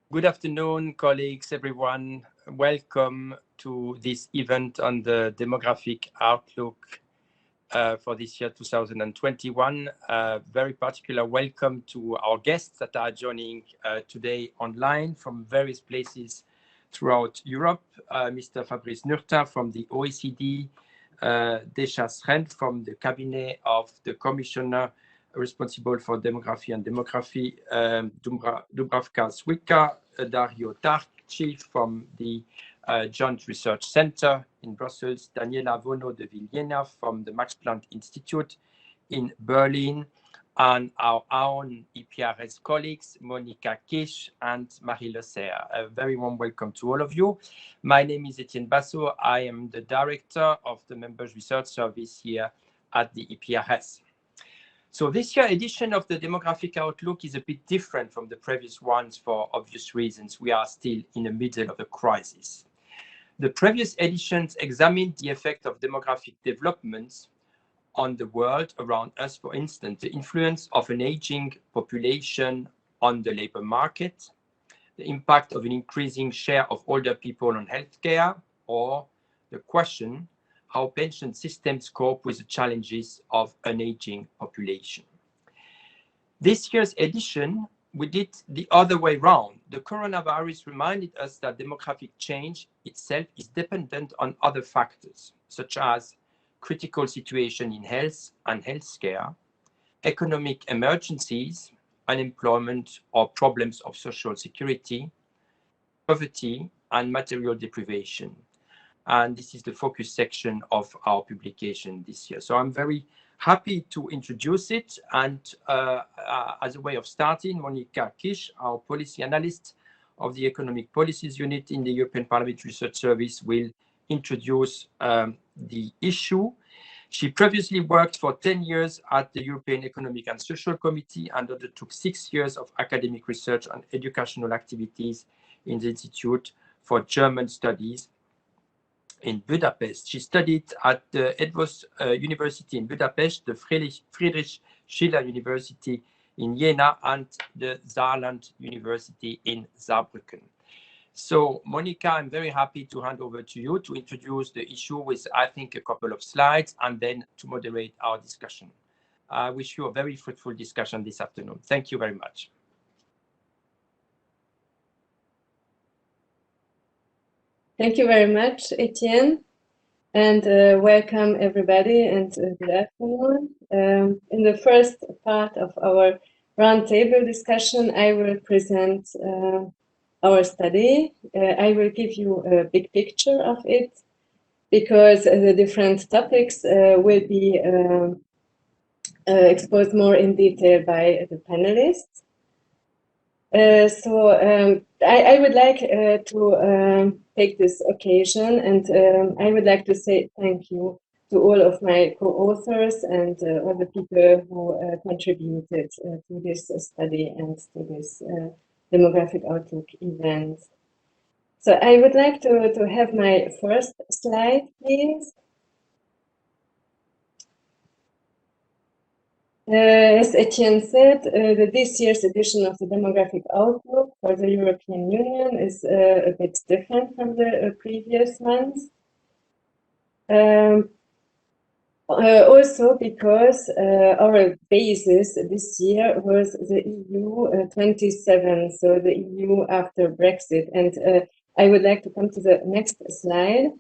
Good afternoon, colleagues, everyone. Welcome to this event on the demographic outlook for this year 2021. Very particular welcome to our guests that are joining today online from various places throughout Europe. Mr. Fabrice from the OECD, Deša from the cabinet of the Commissioner responsible for Democracy and Demography, Dubravka Swika, Dario TARCHI from the Joint Research Center in Brussels, Daniela VONO de VILHENA from the Max Planck Institute in Berlin, and our own EPRS colleagues, Monika and Marie LECERF. A very warm welcome to all of you. My name is Etienne BASSOT. I am the director of the Members Research Service here at the EPRS. So this year's edition of the Demographic Outlook is a bit different from the previous ones for obvious reasons. We are still in the middle of a crisis. The previous editions examined the effect of demographic developments on the world around us, for instance, the influence of an aging population on the labor market, the impact of an increasing share of older people on healthcare, or the question, how pension systems cope with the challenges of an aging population. This year's edition, we did the other way round. The coronavirus reminded us that demographic change itself is dependent on other factors, such as critical situation in health and healthcare, economic emergencies, unemployment or problems of social security, poverty, and material deprivation. And this is the focus section of our publication this year. So I'm very happy to introduce it. And as a way of starting, Monika, our policy analyst of the Economic Policies Unit in the European Parliament Research Service, will introduce the issue. She previously worked for 10 years at the European Economic and Social Committee and undertook 6 years of academic research on educational activities in the Institute for German Studies in Budapest. She studied at the Eötvös University in Budapest, the Friedrich Schiller University in Jena, and the Saarland University in Saarbrücken. So, Monika, I'm very happy to hand over to you to introduce the issue with, I think, a couple of slides and then to moderate our discussion. I wish you a very fruitful discussion this afternoon. Thank you very much. Thank you very much, Etienne, and welcome everybody and good afternoon. In the first part of our roundtable discussion, I will present our study. I will give you a big picture of it because the different topics will be exposed more in detail by the panelists. I would like to take this occasion and I would like to say thank you to all of my co-authors and all the people who contributed to this study and to this demographic outlook event. So I would like to have my first slide, please. As Etienne said, this year's edition of the Demographic Outlook for the European Union is a bit different from the previous ones. Also because our basis this year was the EU 27, so the EU after Brexit. And I would like to come to the next slide.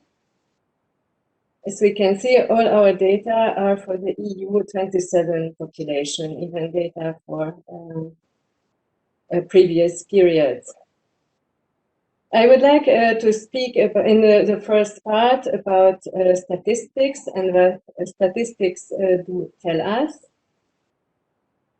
As we can see, all our data are for the EU 27 population, even data for previous periods. I would like to speak about, in the first part about statistics and what statistics do tell us,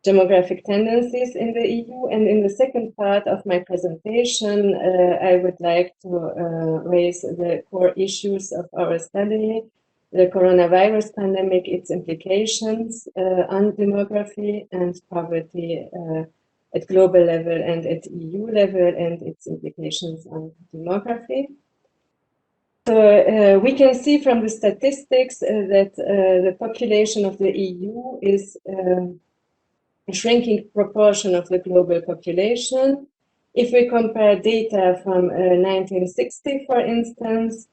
demographic tendencies in the EU. And in the second part of my presentation, I would like to raise the core issues of our study, the coronavirus pandemic, its implications on demography and poverty at global level and at EU level, and its implications on demography. So we can see from the statistics that the population of the EU is a shrinking proportion of the global population. If we compare data from 1960, for instance,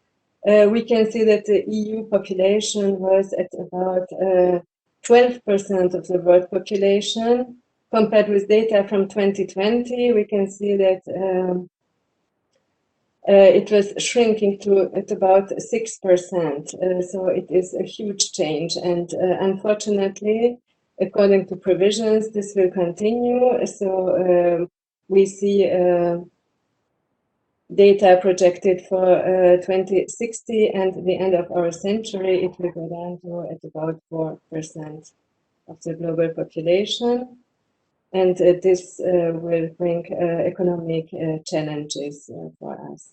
we can see that the EU population was at about 12% of the world population. Compared with data from 2020, we can see that it was shrinking to at about 6%. So it is a huge change. And unfortunately, according to provisions, this will continue. So we see data projected for 2060 and the end of our century, it will go down to at about 4% of the global population. And this will bring economic challenges for us.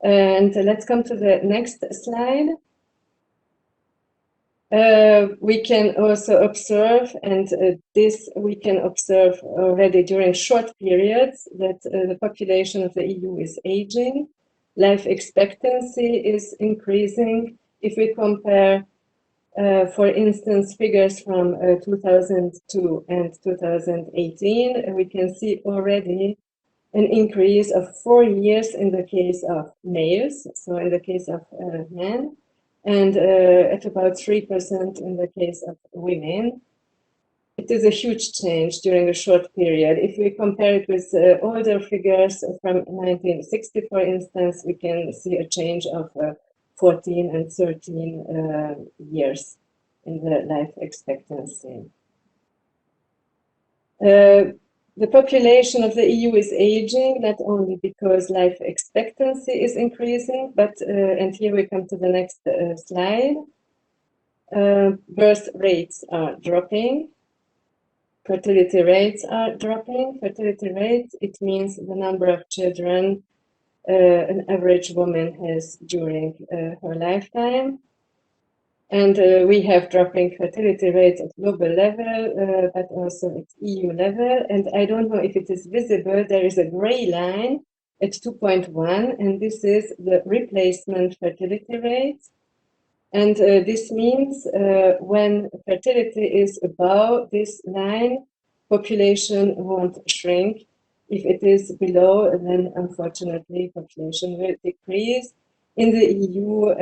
And let's come to the next slide. We can also observe, and this we can observe already during short periods, that the population of the EU is aging. Life expectancy is increasing. If we compare, for instance, figures from 2002 and 2018, we can see already an increase of 4 years in the case of males, so in the case of men, and at about 3% in the case of women. It is a huge change during a short period. If we compare it with older figures from 1960, for instance, we can see a change of 14 and 13 years in the life expectancy. The population of the EU is aging, not only because life expectancy is increasing, but, and here we come to the next slide, birth rates are dropping, fertility rates are dropping. Fertility rates, it means the number of children an average woman has during her lifetime. And we have dropping fertility rates at global level, but also at EU level. And I don't know if it is visible, there is a gray line at 2.1, and this is the replacement fertility rate. And this means when fertility is above this line, population won't shrink. If it is below, then unfortunately population will decrease. In the EU,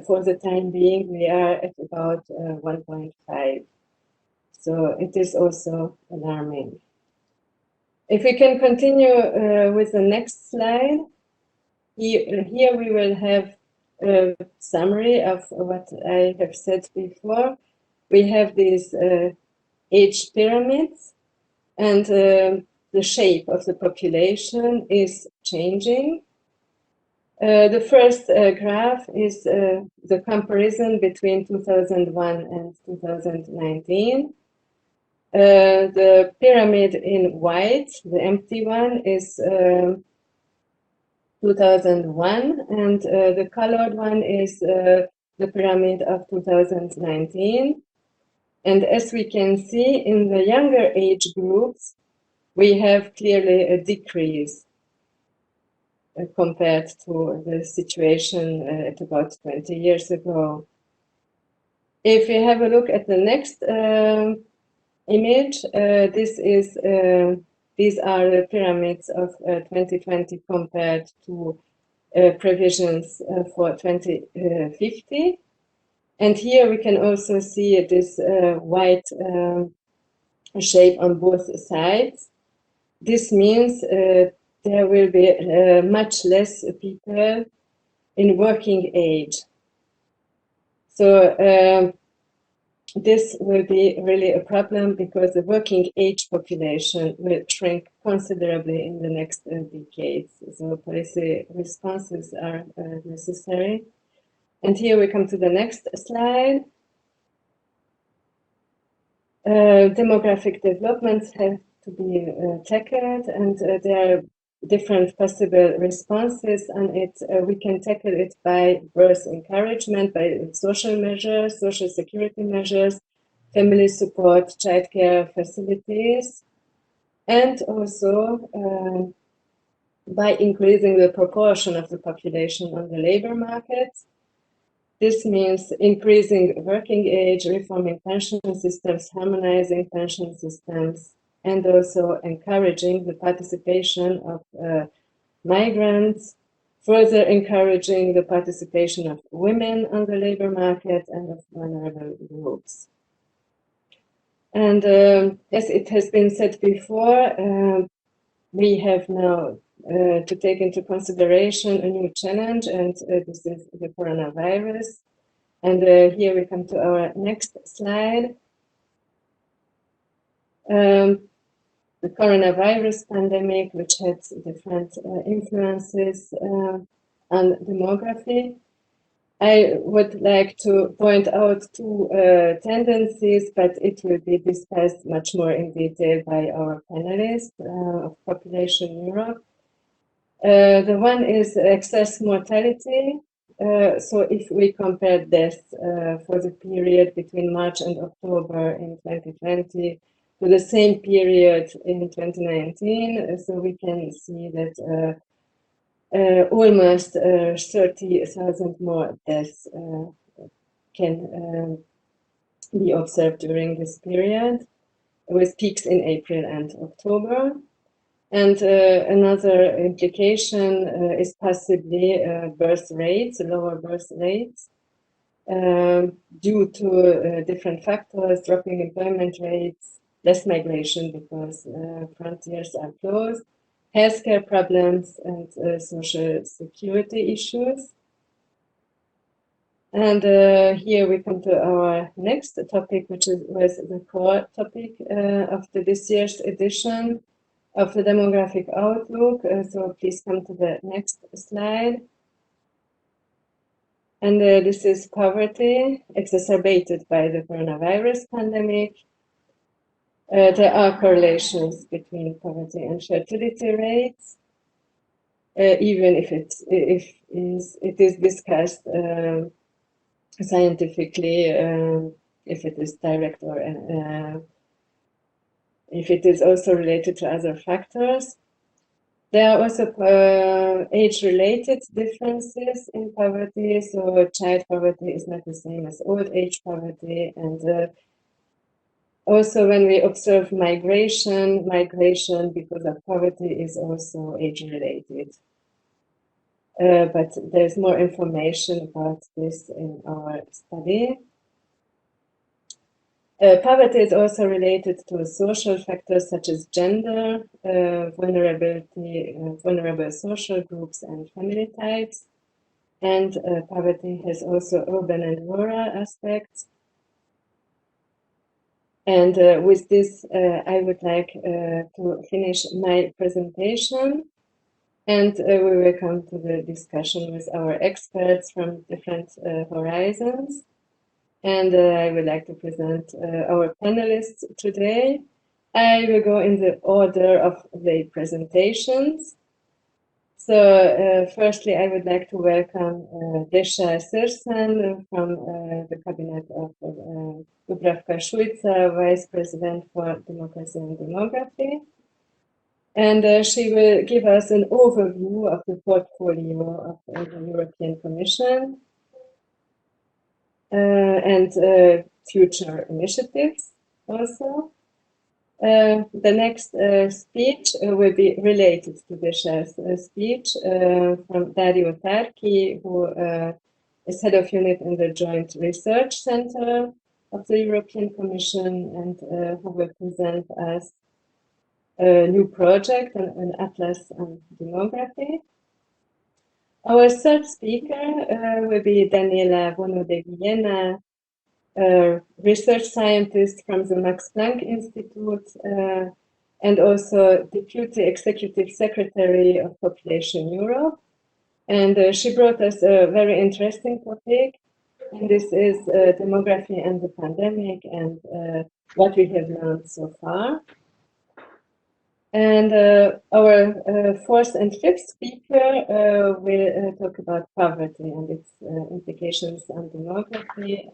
for the time being, we are at about 1.5. So it is also alarming. If we can continue with the next slide, here we will have a summary of what I have said before. We have these age pyramids, and the shape of the population is changing. The first graph is the comparison between 2001 and 2019. The pyramid in white, the empty one, is 2001, and the colored one is the pyramid of 2019. And as we can see, in the younger age groups, we have clearly a decrease compared to the situation at about 20 years ago. If we have a look at the next image, these are the pyramids of 2020 compared to provisions for 2050. And here we can also see this white shape on both sides. This means there will be much less people in working age. So this will be really a problem because the working age population will shrink considerably in the next decades. So policy responses are necessary. And here we come to the next slide. Demographic developments have to be tackled, and there are different possible responses on it. We can tackle it by birth encouragement, by social measures, social security measures, family support, childcare facilities, and also by increasing the proportion of the population on the labor market. This means increasing working age, reforming pension systems, harmonizing pension systems, and also encouraging the participation of migrants, further encouraging the participation of women on the labor market and of vulnerable groups. And as it has been said before, we have now to take into consideration a new challenge, and this is the coronavirus. And here we come to our next slide. The coronavirus pandemic, which had different influences on demography. I would like to point out two tendencies, but it will be discussed much more in detail by our panelists of Population Europe. The one is excess mortality. So if we compare deaths for the period between March and October in 2020 to the same period in 2019, so we can see that almost 30,000 more deaths can be observed during this period, with peaks in April and October. And another implication is possibly birth rates, lower birth rates, due to different factors, dropping employment rates, less migration because frontiers are closed, healthcare problems, and social security issues. And here we come to our next topic, which was the core topic of this year's edition of the Demographic Outlook. So please come to the next slide. And this is poverty exacerbated by the coronavirus pandemic. There are correlations between poverty and fertility rates, even if it is discussed scientifically, if it is direct or if it is also related to other factors. There are also age-related differences in poverty. So child poverty is not the same as old age poverty, and also, when we observe migration because of poverty is also age-related. But there's more information about this in our study. Poverty is also related to social factors such as gender, vulnerability, vulnerable social groups and family types. And poverty has also urban and rural aspects. And with this, I would like to finish my presentation, and we will come to the discussion with our experts from different horizons. And I would like to present our panelists today. I will go in the order of the presentations. So firstly, I would like to welcome Deša SRSEN from the cabinet of Dubravka Šuica, Vice President for Democracy and Demography. And she will give us an overview of the portfolio of the European Commission and future initiatives also. The next speech will be related to Deșa's speech from Dario TARCHI, who is head of unit in the Joint Research Center of the European Commission, and who will present us a new project, an atlas on demography. Our third speaker will be Daniela VONO de VILHENA, a research scientist from the Max Planck Institute and also Deputy Executive Secretary of Population Europe. And she brought us a very interesting topic, and this is demography and the pandemic and what we have learned so far. And our fourth and fifth speaker will talk about poverty and its implications on demography.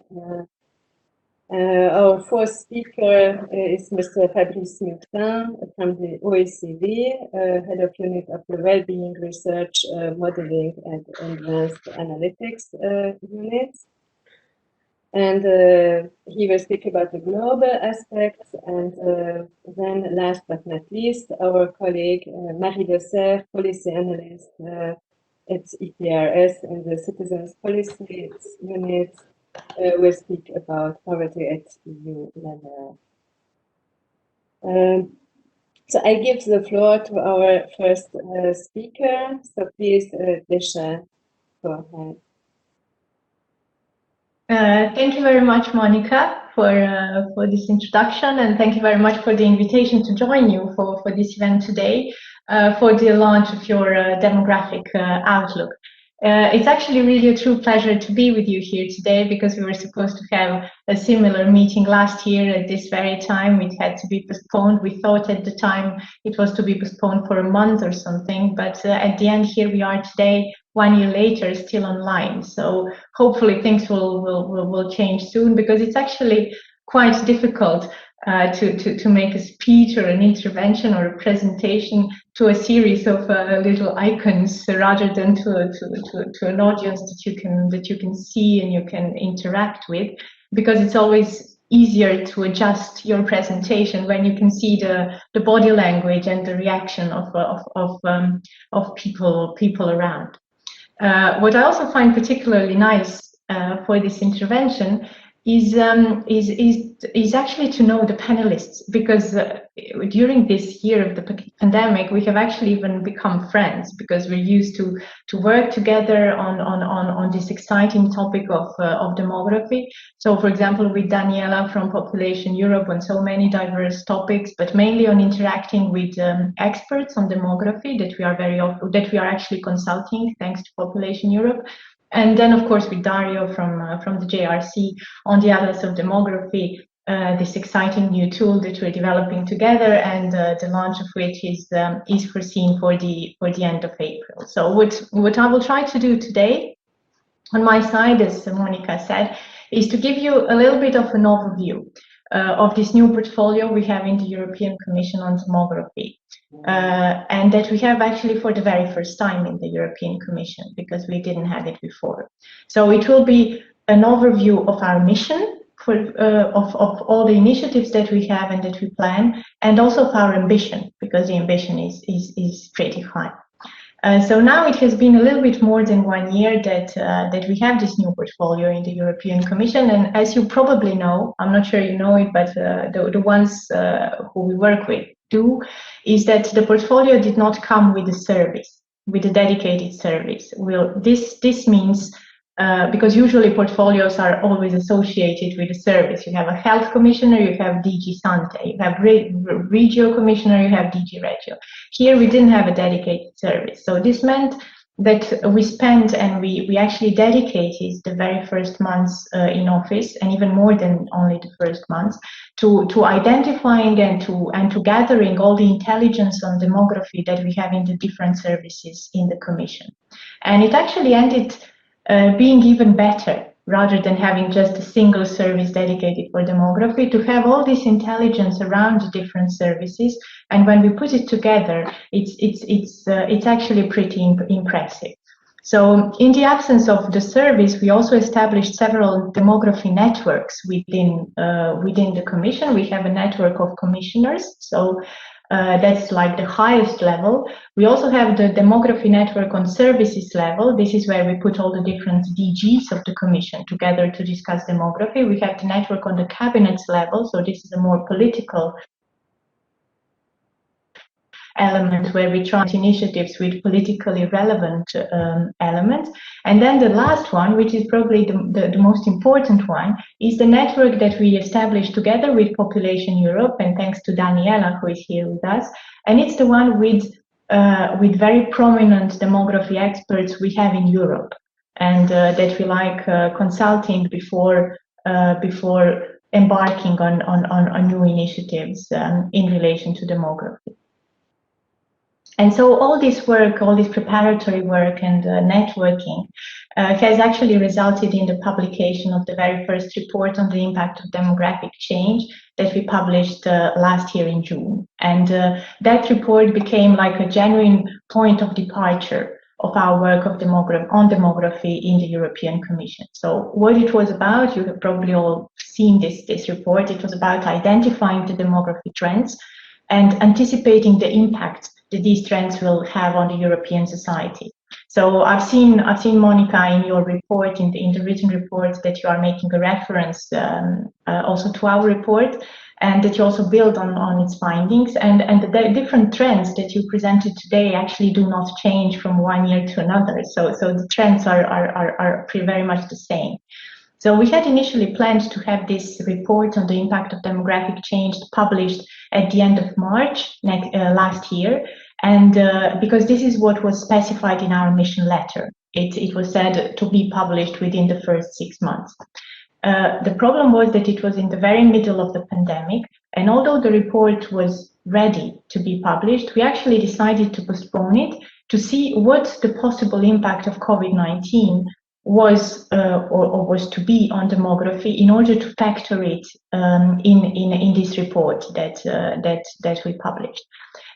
Our fourth speaker is Mr. Fabrice from the OECD, head of unit of the Wellbeing Research, Modeling and Advanced Analytics units. And he will speak about the global aspects. And then last but not least, our colleague Marie LECERF, policy analyst at EPRS and the Citizens Policy Unit, will speak about poverty at EU level. So I give the floor to our first speaker. So please, Deša, go ahead. Thank you very much, Monika, for this introduction, and thank you very much for the invitation to join you for this event today, for the launch of your demographic outlook. It's actually really a true pleasure to be with you here today, because we were supposed to have a similar meeting last year at this very time. It had to be postponed. We thought at the time it was to be postponed for a month or something, but at the end, here we are today, 1 year later, still online. So hopefully things will change soon, because it's actually quite difficult to make a speech or an intervention or a presentation to a series of little icons, rather than to an audience that you can see and you can interact with, because it's always easier to adjust your presentation when you can see the body language and the reaction of people around. What I also find particularly nice for this intervention is actually to know the panelists, because during this year of the pandemic, we have actually even become friends, because we're used to work together on this exciting topic of demography. So, for example, with Daniela from Population Europe on so many diverse topics, but mainly on interacting with experts on demography that we are actually consulting thanks to Population Europe. And then, of course, with Dario from the JRC on the Atlas of Demography, this exciting new tool that we're developing together, and the launch of which is foreseen for the end of April. So what I will try to do today on my side, as Monika said, is to give you a little bit of an overview of this new portfolio we have in the European Commission on demography. And that we have actually for the very first time in the European Commission, because we didn't have it before. So it will be an overview of our mission, of all the initiatives that we have and that we plan, and also of our ambition, because the ambition is pretty high. So now it has been a little bit more than 1 year that we have this new portfolio in the European Commission, and as you probably know, I'm not sure you know it, but the ones who we work with do, is that the portfolio did not come with a service, with a dedicated service. This means, because usually portfolios are always associated with a service. You have a health commissioner, you have DG Sante, you have Regio commissioner, you have DG Regio. Here we didn't have a dedicated service. So this meant that we spent and we actually dedicated the very first months in office, and even more than only the first months, to identifying and to gathering all the intelligence on demography that we have in the different services in the Commission. And it actually ended being even better, rather than having just a single service dedicated for demography, to have all this intelligence around the different services. And when we put it together, it's actually pretty impressive. So in the absence of the service, we also established several demography networks within the Commission. We have a network of commissioners, so that's like the highest level. We also have the demography network on services level. This is where we put all the different DGs of the Commission together to discuss demography. We have the network on the cabinets level, so this is a more political element where we try initiatives with politically relevant elements. And then the last one, which is probably the most important one, is the network that we established together with Population Europe, and thanks to Daniela, who is here with us. And it's the one with very prominent demography experts we have in Europe, and that we like consulting before embarking on new initiatives in relation to demography. And so all this work, all this preparatory work and networking has actually resulted in the publication of the very first report on the impact of demographic change that we published last year in June. And that report became like a genuine point of departure of our work on demography in the European Commission. So what it was about, you have probably all seen this report. It was about identifying the demography trends and anticipating the impact that these trends will have on the European society. So I've seen Monika in your report, in the written report, that you are making a reference also to our report, and that you also build on its findings, and the different trends that you presented today actually do not change from one year to another. So the trends are very much the same. So we had initially planned to have this report on the impact of demographic change published at the end of March last year, and because this is what was specified in our mission letter. It was said to be published within the first 6 months. The problem was that it was in the very middle of the pandemic, and although the report was ready to be published, we actually decided to postpone it to see what the possible impact of COVID-19 was or was to be on demography, in order to factor it in this report that we published.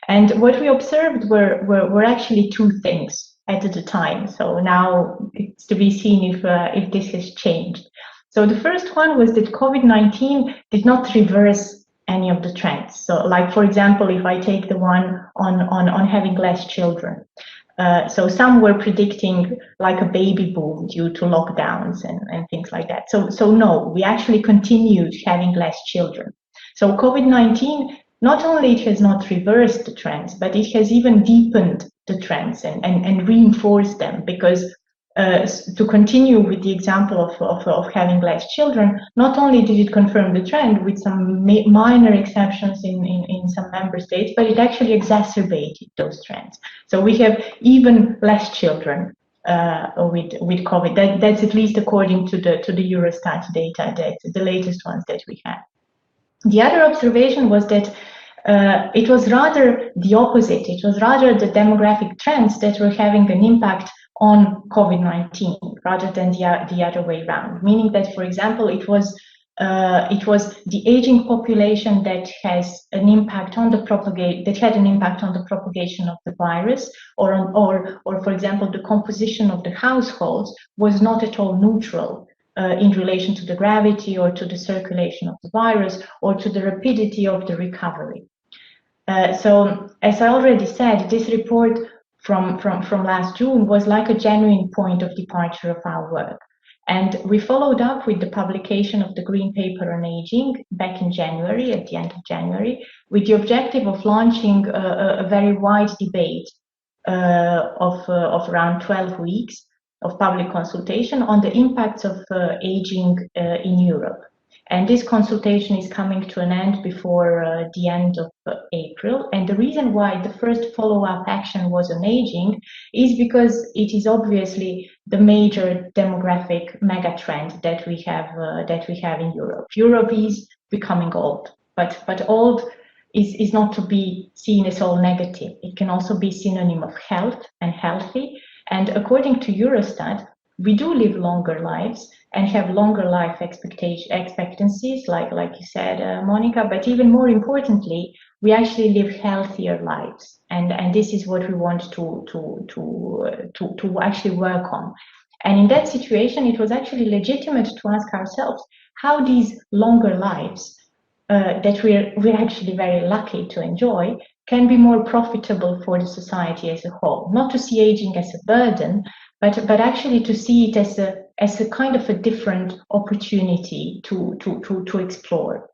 And what we observed were actually two things at the time. So now it's to be seen if this has changed. So the first one was that COVID-19 did not reverse any of the trends. So, like, for example, if I take the one on having less children. So some were predicting like a baby boom due to lockdowns and things like that. So no, we actually continued having less children. So COVID-19, not only it has not reversed the trends, but it has even deepened the trends and reinforced them, because to continue with the example of having less children, not only did it confirm the trend with some minor exceptions in some member states, but it actually exacerbated those trends. So we have even less children with COVID. That's at least according to the Eurostat data, the latest ones that we have. The other observation was that it was rather the opposite. It was rather the demographic trends that were having an impact on COVID-19 rather than the other way around. Meaning that, for example, it was the aging population that has an impact on had an impact on the propagation of the virus, or for example, the composition of the households was not at all neutral in relation to the gravity or to the circulation of the virus or to the rapidity of the recovery. So, as I already said, this report from last June was like a genuine point of departure of our work. And we followed up with the publication of the Green Paper on Aging back in January, at the end of January, with the objective of launching a very wide debate of around 12 weeks of public consultation on the impacts of aging in Europe. And this consultation is coming to an end before the end of April. And the reason why the first follow-up action was on aging is because it is obviously the major demographic megatrend that we have in Europe. Europe is becoming old, but old is not to be seen as all negative. It can also be synonym of health and healthy. And according to Eurostat, we do live longer lives and have longer life expectancies, like you said, Monika. But even more importantly, we actually live healthier lives, and this is what we want to actually work on. And in that situation, it was actually legitimate to ask ourselves how these longer lives that we're actually very lucky to enjoy can be more profitable for the society as a whole. Not to see aging as a burden, but actually to see it as a kind of a different opportunity to explore.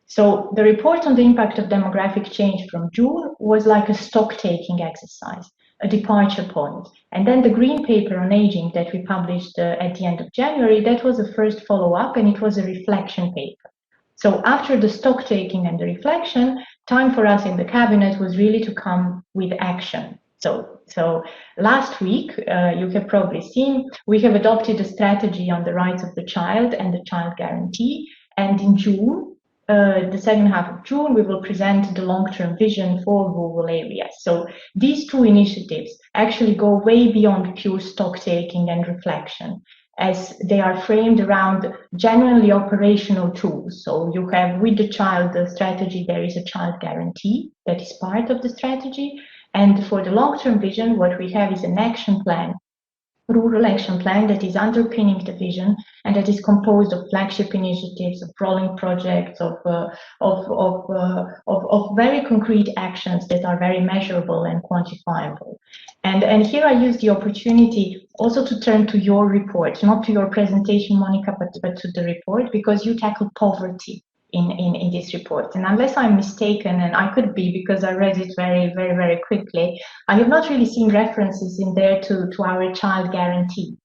So the report on the impact of demographic change from June was like a stock-taking exercise, a departure point. And then the Green Paper on Aging that we published at the end of January, that was the first follow-up, and it was a reflection paper. So after the stock-taking and the reflection, time for us in the cabinet was really to come with action. So last week, you have probably seen, we have adopted a strategy on the rights of the child and the child guarantee. And in June, the second half of June, we will present the long-term vision for rural areas. So these two initiatives actually go way beyond pure stock-taking and reflection, as they are framed around genuinely operational tools. So you have with the child strategy, there is a child guarantee that is part of the strategy. And for the long-term vision, what we have is an action plan, rural action plan that is underpinning the vision, and that is composed of flagship initiatives, of rolling projects, of very concrete actions that are very measurable and quantifiable. And here I use the opportunity also to turn to your report, not to your presentation, Monika, but to the report, because you tackle poverty in this report. And unless I'm mistaken, and I could be because I read it very quickly, I have not really seen references in there to our child guarantee.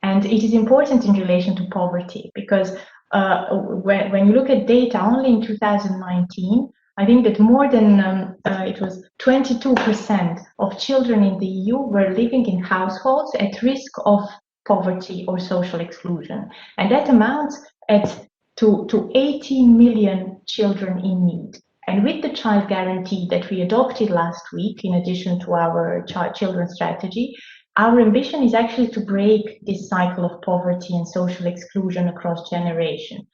And it is important in relation to poverty because when you look at data only in 2019, I think that more than, it was 22% of children in the EU were living in households at risk of poverty or social exclusion. And that amounts to 18 million children in need. And with the child guarantee that we adopted last week, in addition to our children's strategy, our ambition is actually to break this cycle of poverty and social exclusion across generations.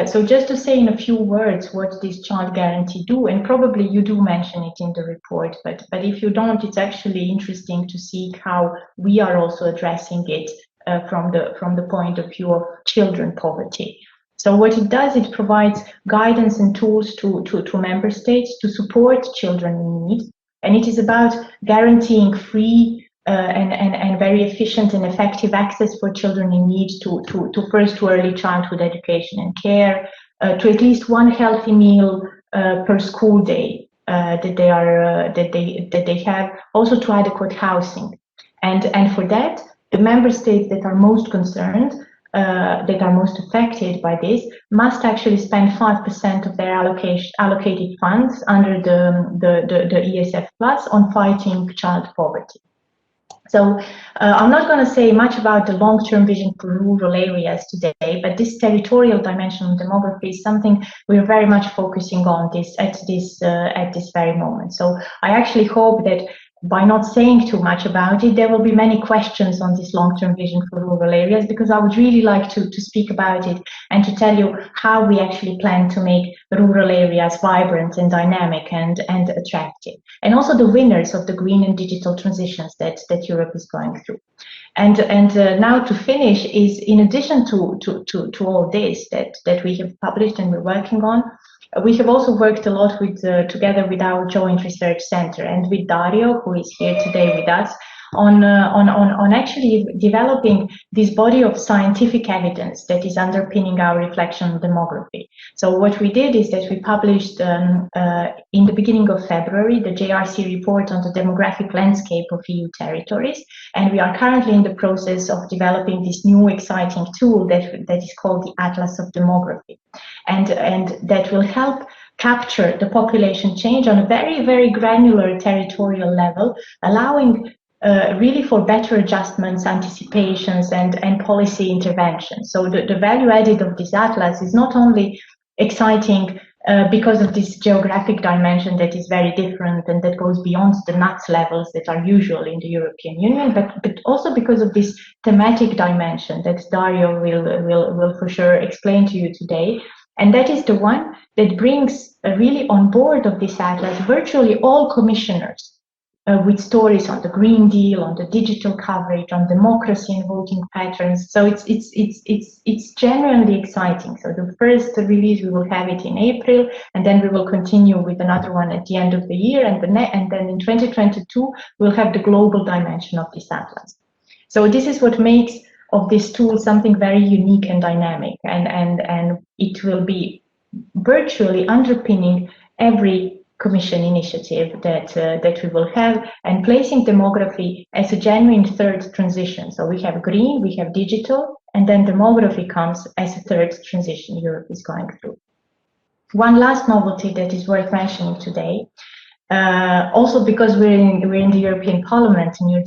So just to say in a few words what this child guarantee do, and probably you do mention it in the report, but if you don't, it's actually interesting to see how we are also addressing it from the point of view of children poverty. So what it does, it provides guidance and tools to member states to support children in need. And it is about guaranteeing free and very efficient and effective access for children in need to early childhood education and care, to at least one healthy meal per school day that they have, also to adequate housing. And for that, the member states that are most concerned, that are most affected by this, must actually spend 5% of their allocated funds under the ESF Plus on fighting child poverty. So I'm not going to say much about the long-term vision for rural areas today, but this territorial dimension of demography is something we're very much focusing on at this very moment. So I actually hope that by not saying too much about it, there will be many questions on this long-term vision for rural areas, because I would really like to speak about it and to tell you how we actually plan to make rural areas vibrant and dynamic and attractive, and also the winners of the green and digital transitions that Europe is going through. And now to finish is, in addition to all this that we have published and we're working on, we have also worked a lot together with our joint research center and with Dario, who is here today with us, on actually developing this body of scientific evidence that is underpinning our reflection on demography. So what we did is that we published in the beginning of February the JRC report on the demographic landscape of EU territories, and we are currently in the process of developing this new exciting tool that is called the Atlas of Demography, and that will help capture the population change on a very granular territorial level, allowing really for better adjustments, anticipations, and policy interventions. So the value added of this atlas is not only exciting because of this geographic dimension that is very different and that goes beyond the NUTS levels that are usual in the European Union, but also because of this thematic dimension that Dario will for sure explain to you today. And that is the one that brings really on board of this atlas virtually all commissioners with stories on the Green Deal, on the digital coverage, on democracy and voting patterns. So it's genuinely exciting. So the first release, we will have it in April, and then we will continue with another one at the end of the year, and then in 2022 we'll have the global dimension of this atlas. So this is what makes of this tool something very unique and dynamic, and it will be virtually underpinning every Commission initiative that we will have, and placing demography as a genuine third transition. So we have green, we have digital, and then demography comes as a third transition Europe is going through. One last novelty that is worth mentioning today, also because we're in the European Parliament and you're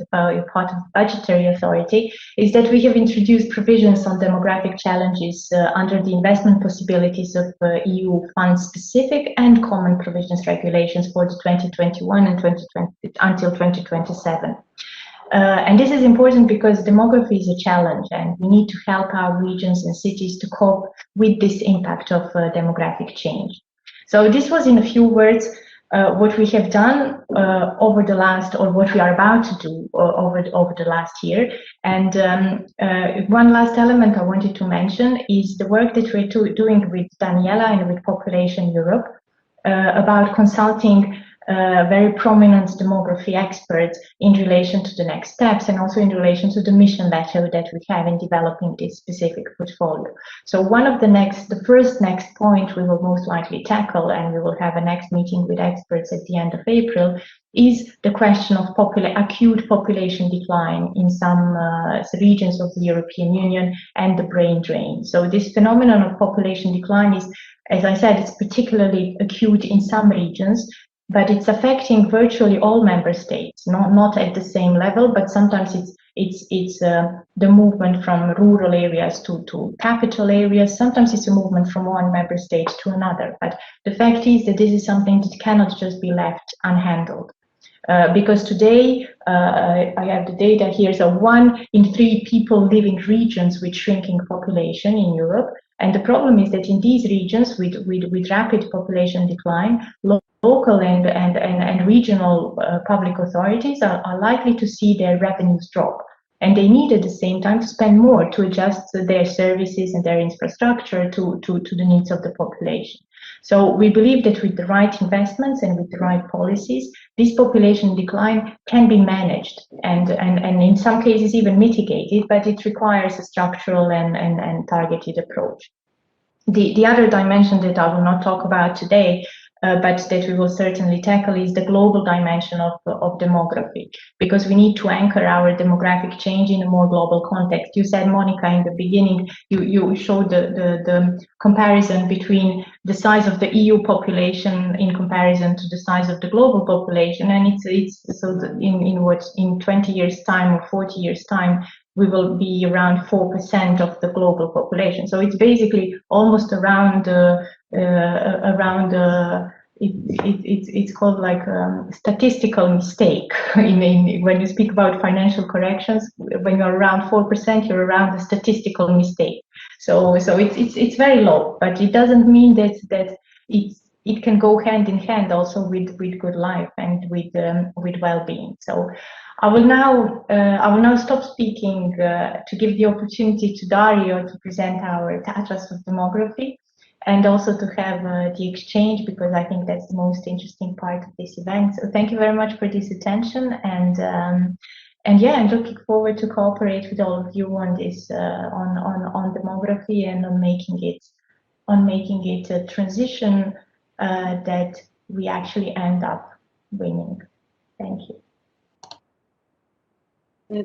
part of the budgetary authority, is that we have introduced provisions on demographic challenges under the investment possibilities of EU fund-specific and common provisions regulations for the 2021 and 2020 until 2027. And this is important because demography is a challenge, and we need to help our regions and cities to cope with this impact of demographic change. So this was, in a few words, what we have done over the last, or what we are about to do over the last year. And one last element I wanted to mention is the work that we're doing with Daniela and with Population Europe about consulting very prominent demography experts in relation to the next steps, and also in relation to the mission letter that we have in developing this specific portfolio. So one of the first next point we will most likely tackle, and we will have a next meeting with experts at the end of April, is the question of acute population decline in some regions of the European Union and the brain drain. So this phenomenon of population decline is, as I said, it's particularly acute in some regions, but it's affecting virtually all member states, not at the same level, but sometimes it's the movement from rural areas to capital areas. Sometimes it's a movement from one member state to another. But the fact is that this is something that cannot just be left unhandled. Because today, I have the data here, so 1 in 3 people live in regions with shrinking population in Europe. And the problem is that in these regions with rapid population decline, local and regional public authorities are likely to see their revenues drop. And they need at the same time to spend more to adjust their services and their infrastructure to the needs of the population. So we believe that with the right investments and with the right policies, this population decline can be managed and in some cases even mitigated, but it requires a structural and targeted approach. The other dimension that I will not talk about today, but that we will certainly tackle, is the global dimension of demography, because we need to anchor our demographic change in a more global context. You said, Monika, in the beginning, you showed the comparison between the size of the EU population in comparison to the size of the global population, and it's so that in 20 years time or 40 years time, we will be around 4% of the global population. So it's basically almost around it's called like statistical mistake. When you speak about financial corrections, when you're around 4%, you're around the statistical mistake. So it's very low, but it doesn't mean that it can go hand in hand also with good life and with well-being. So I will now stop speaking to give the opportunity to Dario to present our Atlas of Demography, and also to have the exchange, because I think that's the most interesting part of this event. So thank you very much for this attention, and yeah, I'm looking forward to cooperate with all of you on this on demography and on making it a transition that we actually end up winning. Thank you.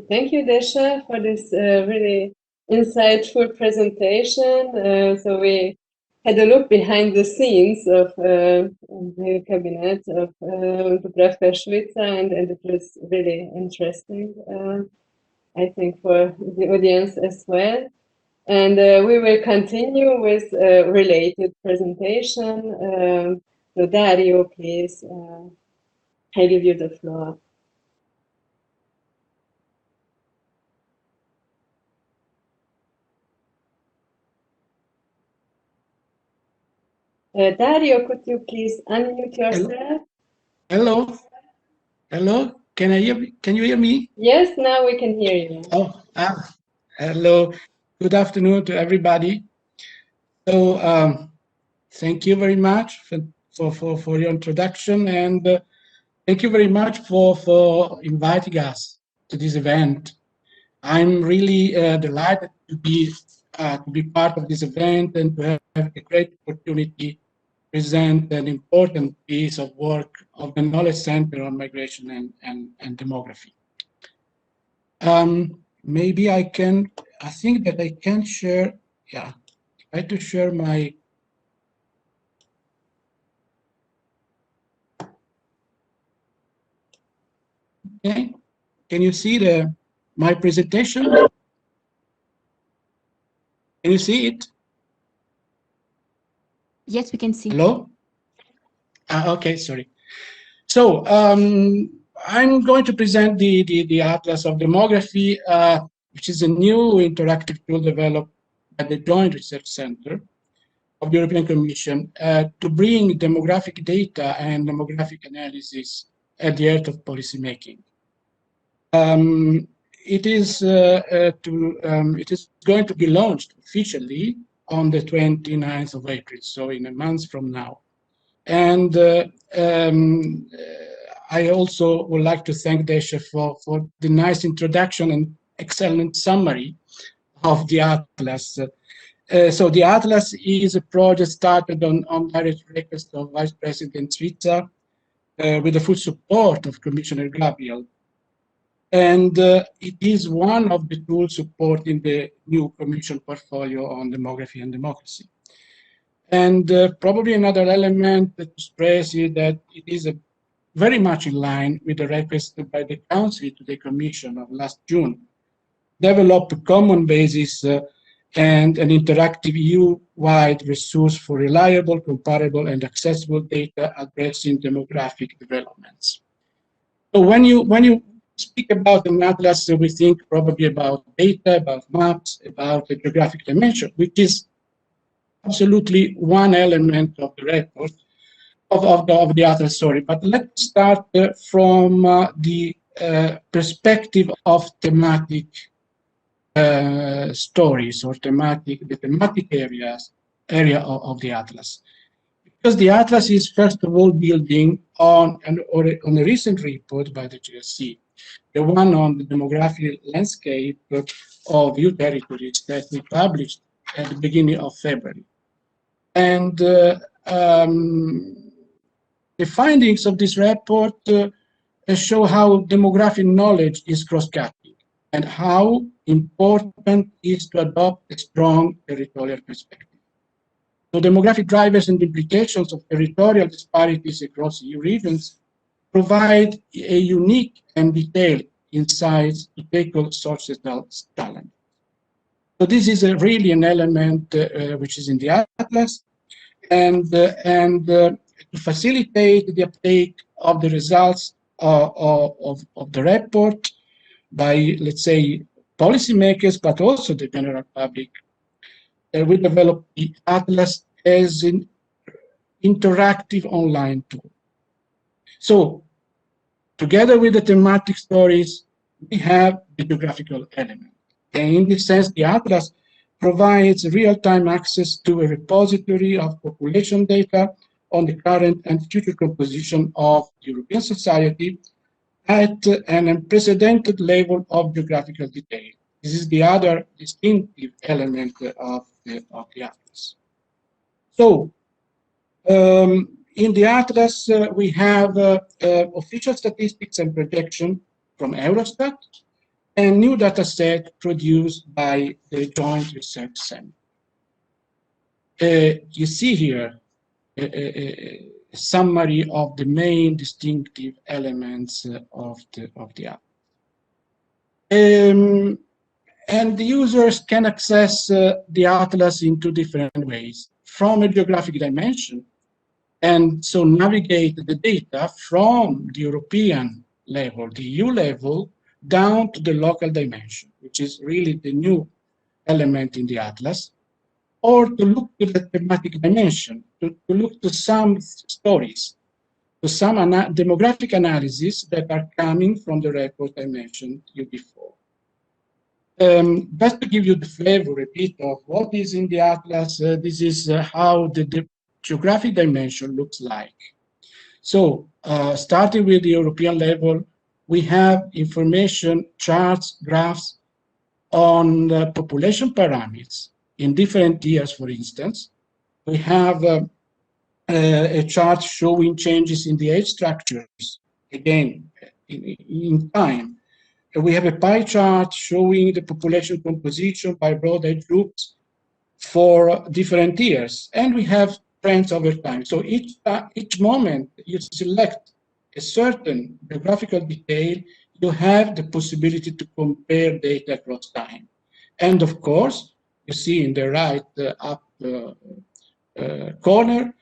Thank you, Deša, for this really insightful presentation. So we had a look behind the scenes of the cabinet of Dubravka Šuica, and it was really interesting, I think, for the audience as well. And we will continue with a related presentation. So Dario, please, I give you the floor. Dario, could you please unmute yourself? Hello. Hello. Can you hear me? Yes, now we can hear you. Oh, hello. Good afternoon to everybody. So thank you very much for your introduction, and thank you very much for inviting us to this event. I'm really delighted to be part of this event and to have a great opportunity present an important piece of work of the Knowledge Center on Migration and Demography. Maybe I think that I can share, yeah, try to share my, okay, can you see my presentation? Can you see it? Yes, we can see. Hello? Okay, sorry. So I'm going to present the Atlas of Demography, which is a new interactive tool developed at the Joint Research Center of the European Commission to bring demographic data and demographic analysis at the heart of policymaking. It is going to be launched officially on the 29th of April, so in a month from now. And I also would like to thank Deša for the nice introduction and excellent summary of the Atlas. So the Atlas is a project started on direct request of Vice President Svitzer with the full support of Commissioner Gabriel. And it is one of the tools supporting the new Commission portfolio on demography and democracy. And probably another element to stress is that it is very much in line with the request by the Council to the Commission of last June, develop a common basis and an interactive EU-wide resource for reliable, comparable, and accessible data addressing demographic developments. So when you speak about an atlas, we think probably about data, about maps, about the geographic dimension, which is absolutely one element of the report, of the atlas, sorry. But let's start from the perspective of thematic stories or the thematic area of the atlas. Because the atlas is first of all building on a recent report by the GRC, the one on the demographic landscape of EU territories that we published at the beginning of February. And the findings of this report show how demographic knowledge is cross-cutting and how important it is to adopt a strong territorial perspective. So demographic drivers and implications of territorial disparities across EU regions provide a unique and detailed insights to tackle societal challenges. So this is really an element which is in the atlas, and to facilitate the uptake of the results of the report by, let's say, policymakers, but also the general public, we developed the atlas as an interactive online tool. So, together with the thematic stories, we have the geographical element. And in this sense, the atlas provides real-time access to a repository of population data on the current and future composition of European society at an unprecedented level of geographical detail. This is the other distinctive element of the atlas. So, in the atlas, we have official statistics and projection from Eurostat and new data set produced by the Joint Research Center. You see here a summary of the main distinctive elements of the atlas. And the users can access the atlas in two different ways: from a geographic dimension, and so navigate the data from the European level, the EU level, down to the local dimension, which is really the new element in the atlas, or to look to the thematic dimension, to look to some stories, to some demographic analysis that are coming from the report I mentioned you before. Just to give you the flavor a bit of what is in the atlas, this is how the geographic dimension looks like. So, starting with the European level, we have information, charts, graphs on population parameters in different years, for instance. We have a chart showing changes in the age structures, again, in time. We have a pie chart showing the population composition by broad age groups for different years. And we have trends over time. So each moment you select a certain geographical detail, you have the possibility to compare data across time. And of course, you see in the right up corner,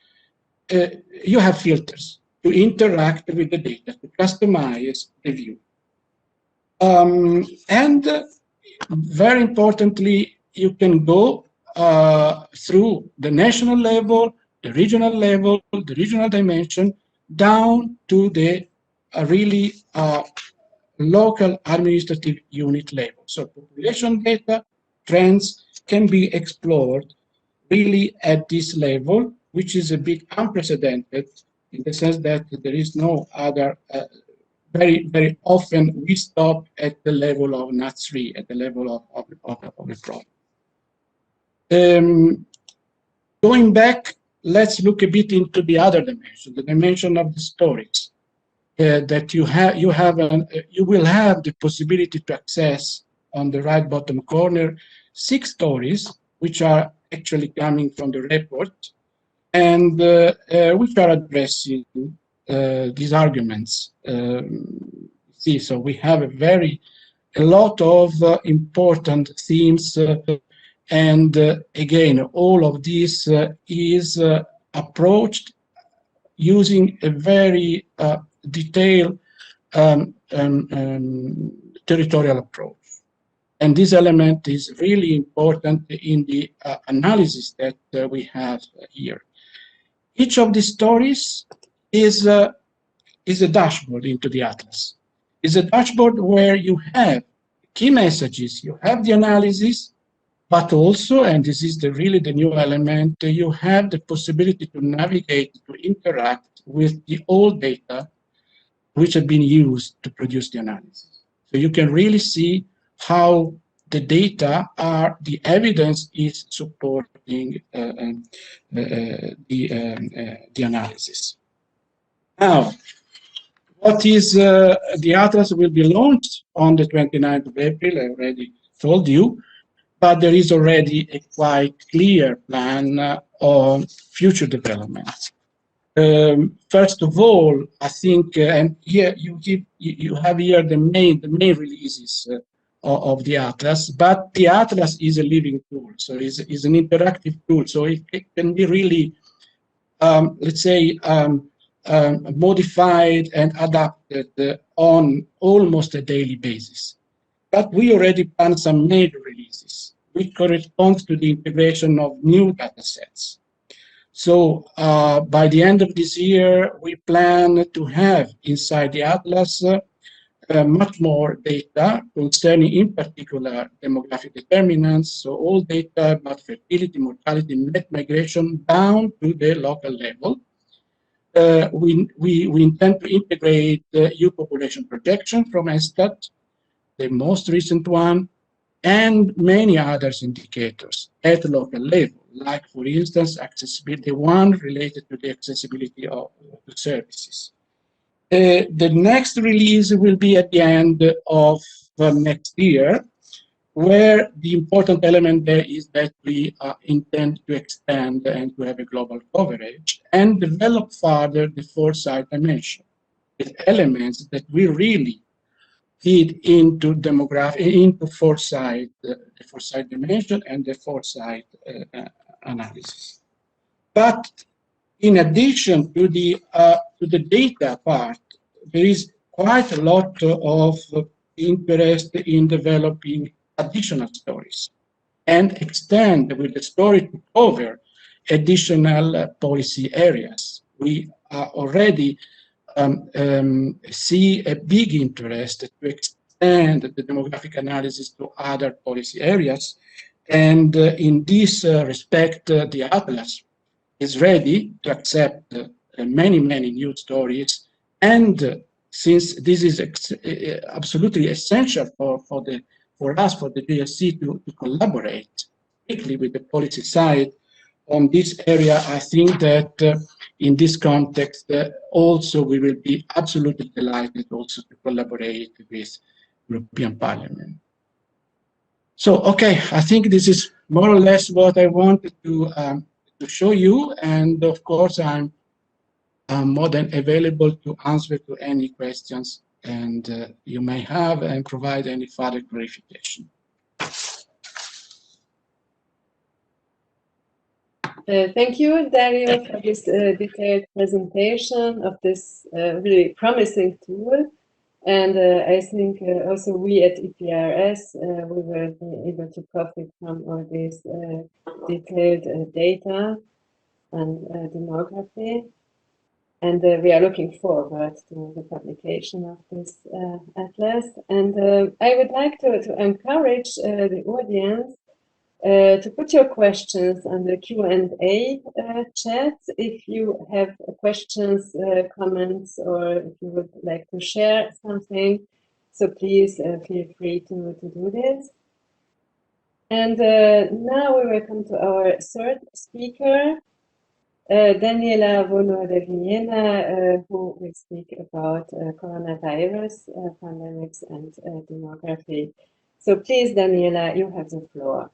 you have filters to interact with the data, to customize the view. And very importantly, you can go through the national level, the regional dimension, down to the really local administrative unit level. So population data trends can be explored really at this level, which is a bit unprecedented in the sense that there is no other, very often we stop at the level of NUTS3, at the level of the problem. Going back, let's look a bit into the other dimension, the dimension of the stories. That you will have the possibility to access on the right bottom corner 6 stories, which are actually coming from the report, and which are addressing these arguments. See, so we have a lot of important themes, and again, all of this is approached using a very detailed territorial approach. And this element is really important in the analysis that we have here. Each of these stories is a dashboard into the atlas. It's a dashboard where you have key messages, you have the analysis, but also, and this is really the new element, you have the possibility to navigate, to interact with the old data which have been used to produce the analysis. So you can really see how the data are, the evidence is supporting the analysis. Now, what is the atlas will be launched on the 29th of April, I already told you, but there is already a quite clear plan on future developments. First of all, I think, and here you have here the main releases of the atlas, but the atlas is a living tool, so is an interactive tool, so it can be really, let's say, modified and adapted on almost a daily basis. But we already planned some major releases, which corresponds to the integration of new data sets. So by the end of this year, we plan to have inside the atlas much more data concerning, in particular, demographic determinants, so all data about fertility, mortality, net migration down to the local level. We intend to integrate youth population projection from ESTAT, the most recent one, and many other indicators at local level, like, for instance, accessibility, the one related to the accessibility of the services. The next release will be at the end of next year, where the important element there is that we intend to expand and to have a global coverage and develop further the foresight dimension with elements that we really feed into demographic, into foresight, the foresight dimension and the foresight analysis. But in addition to the data part, there is quite a lot of interest in developing additional stories and extend with the story to cover additional policy areas. We already see a big interest to extend the demographic analysis to other policy areas. And in this respect, the Atlas is ready to accept many new stories. And since this is absolutely essential for us, for the DSC to collaborate quickly with the policy side on this area, I think that in this context, also we will be absolutely delighted also to collaborate with European Parliament. So, okay, I think this is more or less what I wanted to show you, and of course I'm more than available to answer to any questions and you may have and provide any further clarification. Thank you, Dario, for this detailed presentation of this really promising tool. And I think also we at EPRS, we will be able to profit from all this detailed data and demography. And we are looking forward to the publication of this atlas. And I would like to encourage the audience to put your questions on the Q&A chat. If you have questions, comments, or if you would like to share something, so please feel free to do this. And now we will come to our third speaker, Daniela VONO de VILHENA, who will speak about coronavirus pandemics and demography. So please, Daniela, you have the floor.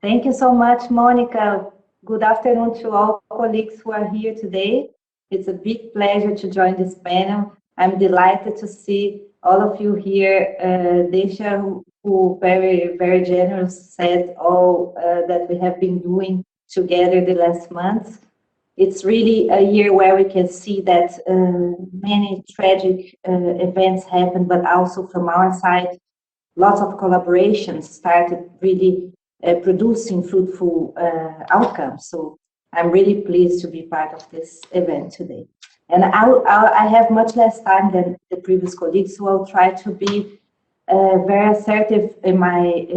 Thank you so much, Monika. Good afternoon to all colleagues who are here today. It's a big pleasure to join this panel. I'm delighted to see all of you here. Deša, who very, very generous, said all that we have been doing together the last months. It's really a year where we can see that many tragic events happen, but also from our side, lots of collaborations started really producing fruitful outcomes. So I'm really pleased to be part of this event today. And I have much less time than the previous colleagues, so I'll try to be very assertive in my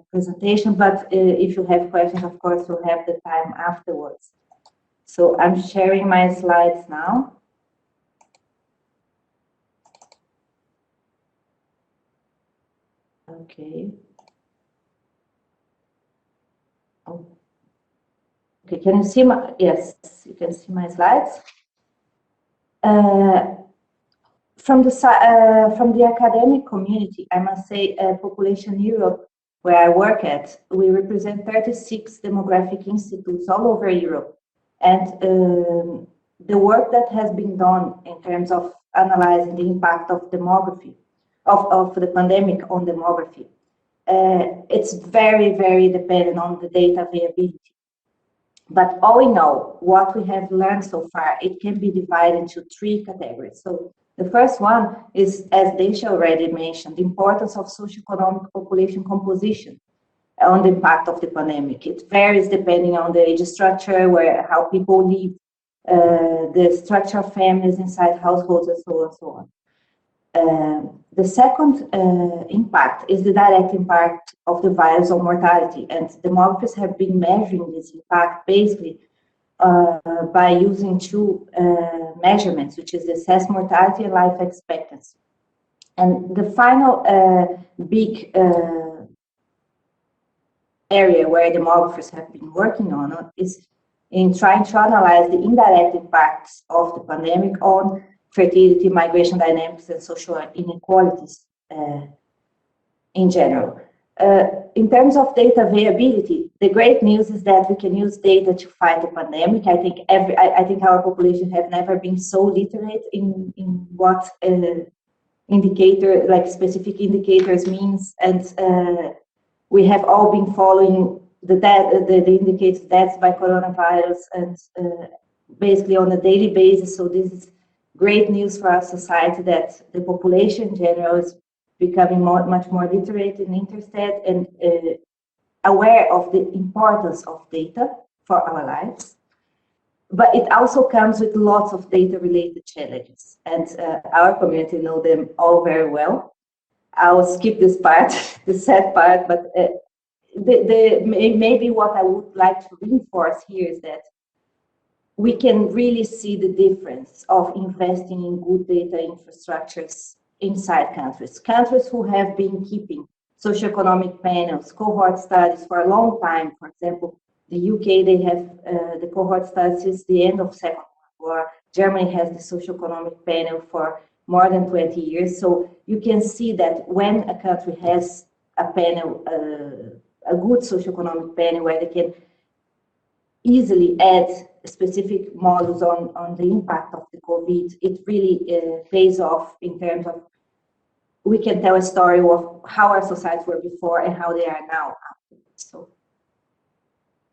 presentation, but if you have questions, of course, we'll have the time afterwards. So I'm sharing my slides now. Okay. Oh. Okay, can you see my, yes, you can see my slides. From the academic community, I must say, Population Europe, where I work at, we represent 36 demographic institutes all over Europe. And the work that has been done in terms of analyzing the impact of demography, of the pandemic on demography, it's very, very dependent on the data availability. But all in all, what we have learned so far, it can be divided into 3 categories. So the first one is, as Deša already mentioned, the importance of socioeconomic population composition on the impact of the pandemic. It varies depending on the age structure, how people live, the structure of families inside households, and so on and so on. The second impact is the direct impact of the virus on mortality, and demographers have been measuring this impact basically by using 2 measurements, which is the assessed mortality and life expectancy. And the final big area where demographers have been working on is in trying to analyze the indirect impacts of the pandemic on fertility, migration dynamics, and social inequalities in general. In terms of data availability, the great news is that we can use data to fight the pandemic. I think our population have never been so literate in what indicator, like specific indicators means, and we have all been following the indicators deaths by coronavirus and basically on a daily basis. So this is great news for our society that the population in general is becoming much more literate and interested and aware of the importance of data for our lives. But it also comes with lots of data-related challenges, and our community know them all very well. I will skip this part, the sad part, but maybe what I would like to reinforce here is that we can really see the difference of investing in good data infrastructures inside countries. Countries who have been keeping socioeconomic panels, cohort studies for a long time. For example, the UK, they have the cohort studies since the end of Second World War. Germany has the socioeconomic panel for more than 20 years. So you can see that when a country has a panel, a good socioeconomic panel where they can easily add specific models on the impact of the COVID, it really pays off in terms of we can tell a story of how our societies were before and how they are now. So,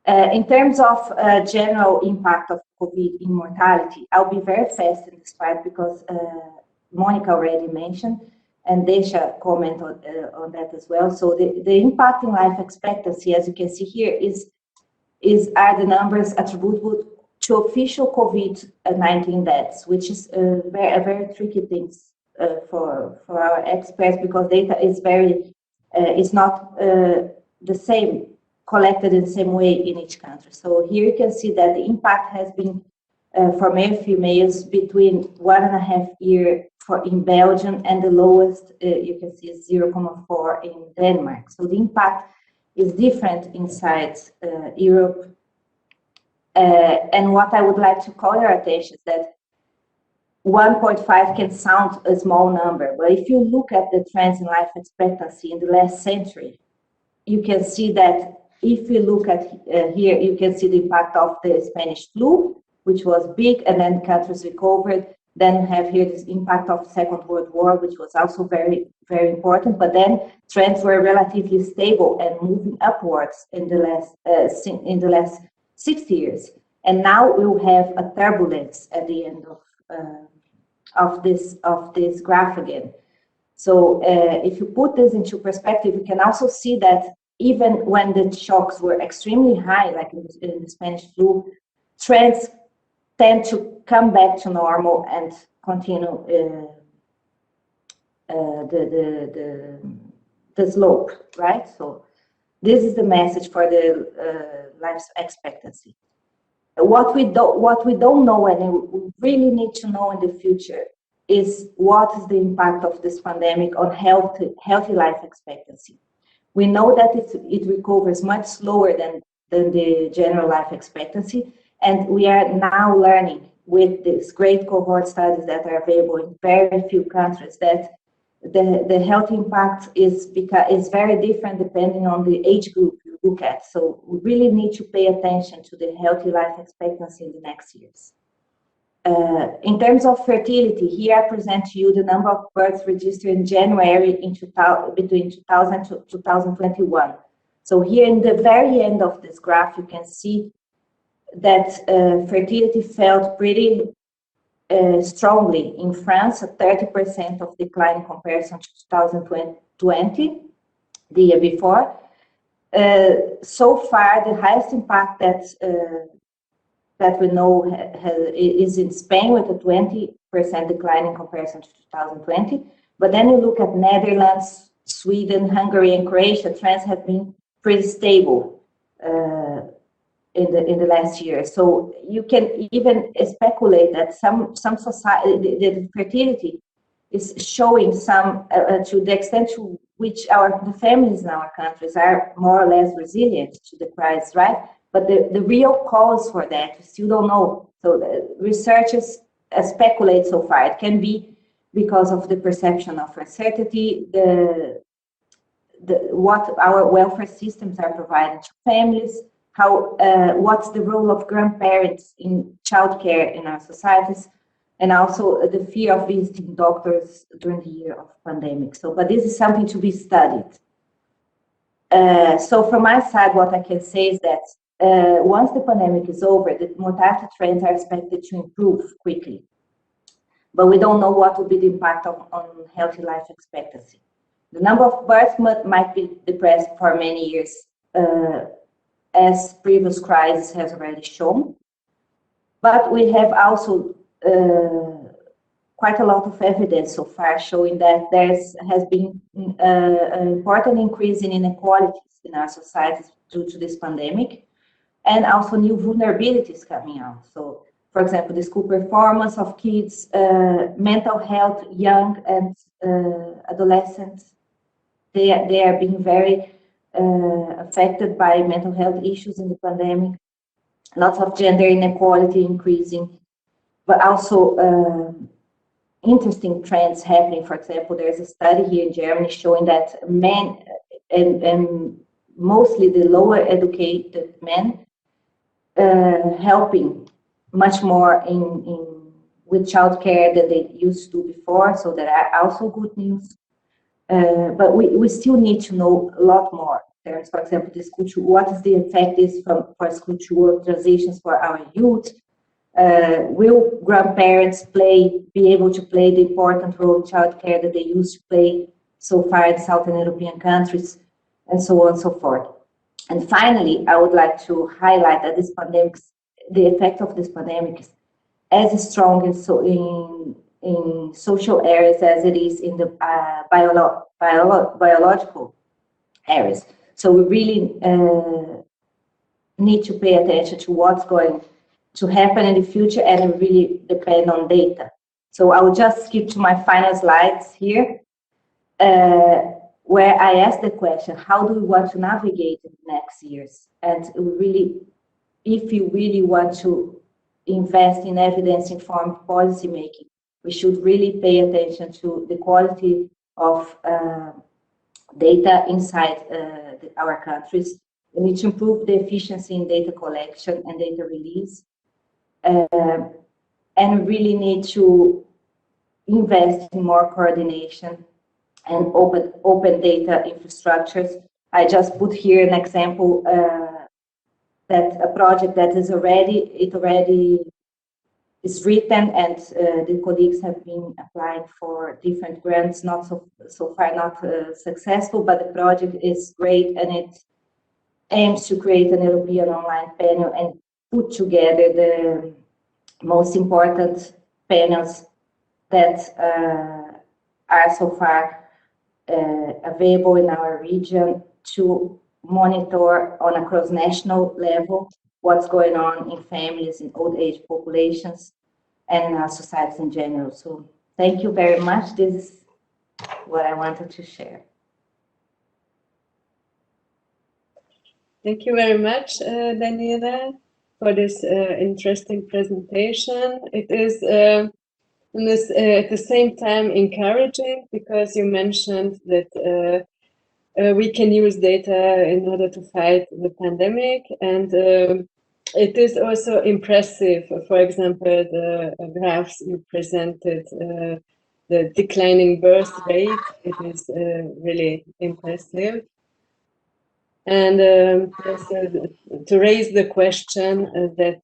in terms of general impact of COVID in mortality, I'll be very fast in this part because Monika already mentioned, and Deša comment on that as well. So the impact in life expectancy, as you can see here, are the numbers attributable to official COVID-19 deaths, which is a very tricky thing for our experts, because data is is not the same, collected in the same way in each country. So here you can see that the impact has been for male females between 1.5 years in Belgium, and the lowest you can see is 0.4 in Denmark. So the impact is different inside Europe. And what I would like to call your attention is that 1.5 can sound a small number, but if you look at the trends in life expectancy in the last century, you can see that if you look at here, you can see the impact of the Spanish flu, which was big, and then countries recovered. Then you have here this impact of the Second World War, which was also very important, but then trends were relatively stable and moving upwards in the last 60 years. And now we will have a turbulence at the end of this graph again. So if you put this into perspective, you can also see that even when the shocks were extremely high, like in the Spanish flu, trends tend to come back to normal and continue the slope, right? So this is the message for the life expectancy. What we don't know, and we really need to know in the future, is what is the impact of this pandemic on healthy life expectancy. We know that it recovers much slower than the general life expectancy, and we are now learning with these great cohort studies that are available in very few countries that the health impact is very different depending on the age group you look at. So we really need to pay attention to the healthy life expectancy in the next years. In terms of fertility, here I present to you the number of births registered in January between 2000 to 2021. So here in the very end of this graph, you can see that fertility fell pretty strongly in France, a 30% of decline in comparison to 2020, the year before. So far, the highest impact that we know is in Spain, with a 20% decline in comparison to 2020. But then you look at Netherlands, Sweden, Hungary, and Croatia, trends have been pretty stable in the last year. So you can even speculate that some society, the fertility is showing some, to the extent to which the families in our countries are more or less resilient to the crisis, right? But the real cause for that, we still don't know. So the researchers speculate so far. It can be because of the perception of uncertainty, what our welfare systems are providing to families, what's the role of grandparents in childcare in our societies, and also the fear of visiting doctors during the year of pandemic. So, but this is something to be studied. So from my side, what I can say is that once the pandemic is over, the mortality trends are expected to improve quickly. But we don't know what will be the impact on healthy life expectancy. The number of births might be depressed for many years, as previous crisis has already shown. But we have also quite a lot of evidence so far showing that there has been an important increase in inequalities in our societies due to this pandemic, and also new vulnerabilities coming out. So, for example, the school performance of kids, mental health, young and adolescents, they are being very affected by mental health issues in the pandemic. Lots of gender inequality increasing, but also interesting trends happening. For example, there's a study here in Germany showing that men, and mostly the lower educated men, helping much more with childcare than they used to before. So that are also good news. But we still need to know a lot more. There's, for example, the school to, what is the effect is for school to work transitions for our youth, Will grandparents be able to play the important role in childcare that they used to play so far in Southern European countries, and so on and so forth. And finally, I would like to highlight that the effect of this pandemic is as strong in social areas as it is in the biological areas. So we really need to pay attention to what's going to happen in the future, and we really depend on data. So I will just skip to my final slides here, where I ask the question, how do we want to navigate in the next years? And really, if you really want to invest in evidence-informed policy making, we should really pay attention to the quality of data inside our countries. We need to improve the efficiency in data collection and data release. And really need to invest in more coordination and open data infrastructures. I just put here an example that a project that is already is written, and the colleagues have been applying for different grants, not so far not successful, but the project is great, and it aims to create an European online panel and put together the most important panels that are so far available in our region to monitor on a cross-national level what's going on in families, in old age populations, and in our societies in general. So thank you very much. This is what I wanted to share. Thank you very much, Daniela, for this interesting presentation. It is at the same time encouraging, because you mentioned that we can use data in order to fight the pandemic, and it is also impressive. For example, the graphs you presented, the declining birth rate, it is really impressive. And to raise the question that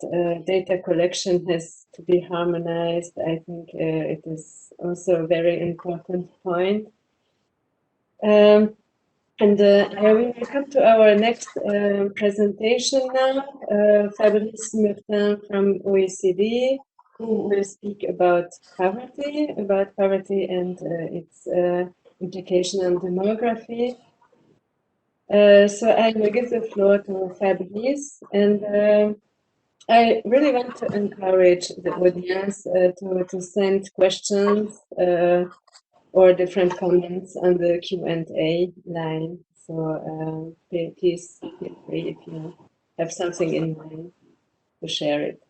data collection has to be harmonized, I think it is also a very important point. And I will come to our next presentation now. Fabrice from OECD, who will speak about poverty and its implication on demography. So I will give the floor to Fabrice, and I really want to encourage the audience to send questions or different comments on the Q&A line. So please feel free if you have something in mind to share it.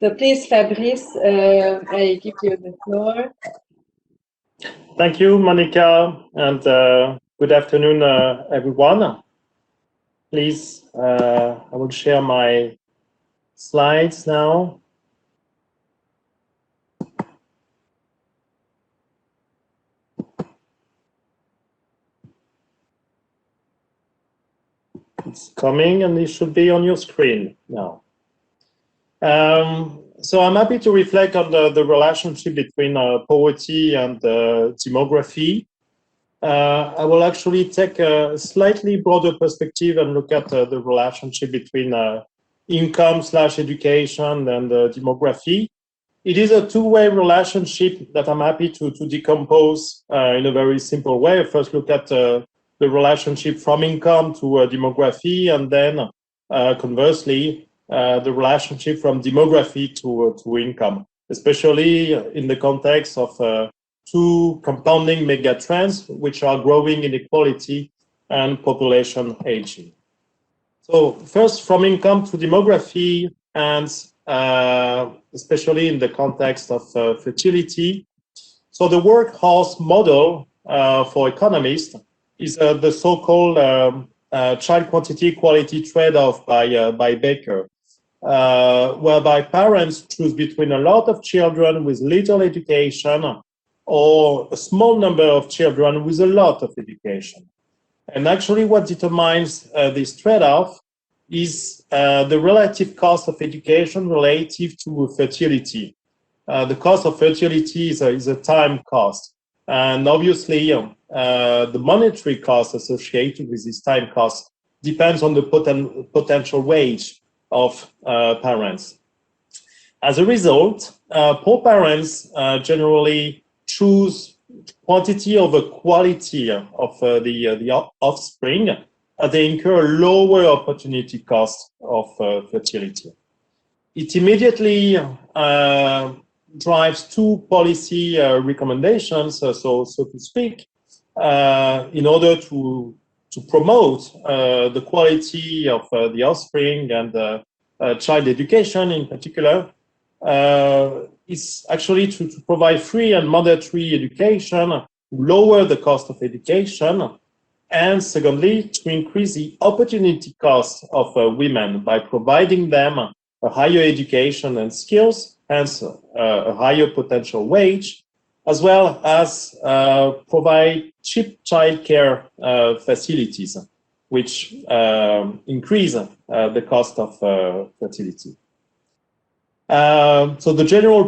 So please, Fabrice, I give you the floor. Thank you, Monika, and good afternoon, everyone. Please, I will share my slides now. It's coming, and it should be on your screen now. So I'm happy to reflect on the relationship between poverty and demography. I will actually take a slightly broader perspective and look at the relationship between income/education and demography. It is a two-way relationship that I'm happy to decompose in a very simple way. First, look at the relationship from income to demography, and then conversely, the relationship from demography to income, especially in the context of two compounding mega trends, which are growing inequality and population aging. So first, from income to demography, and especially in the context of fertility. So the workhorse model for economists is the so-called child quantity quality trade-off by Baker, whereby parents choose between a lot of children with little education or a small number of children with a lot of education. And actually what determines this trade-off is the relative cost of education relative to fertility. The cost of fertility is a time cost. And obviously, the monetary cost associated with this time cost depends on the potential wage of parents. As a result, poor parents generally choose quantity over quality of the offspring. They incur a lower opportunity cost of fertility. It immediately drives two policy recommendations, so to speak, in order to promote the quality of the offspring and child education in particular. Is actually to provide free and mandatory education, lower the cost of education, and secondly, to increase the opportunity cost of women by providing them a higher education and skills, hence a higher potential wage, as well as provide cheap childcare facilities, which increase the cost of fertility. So the general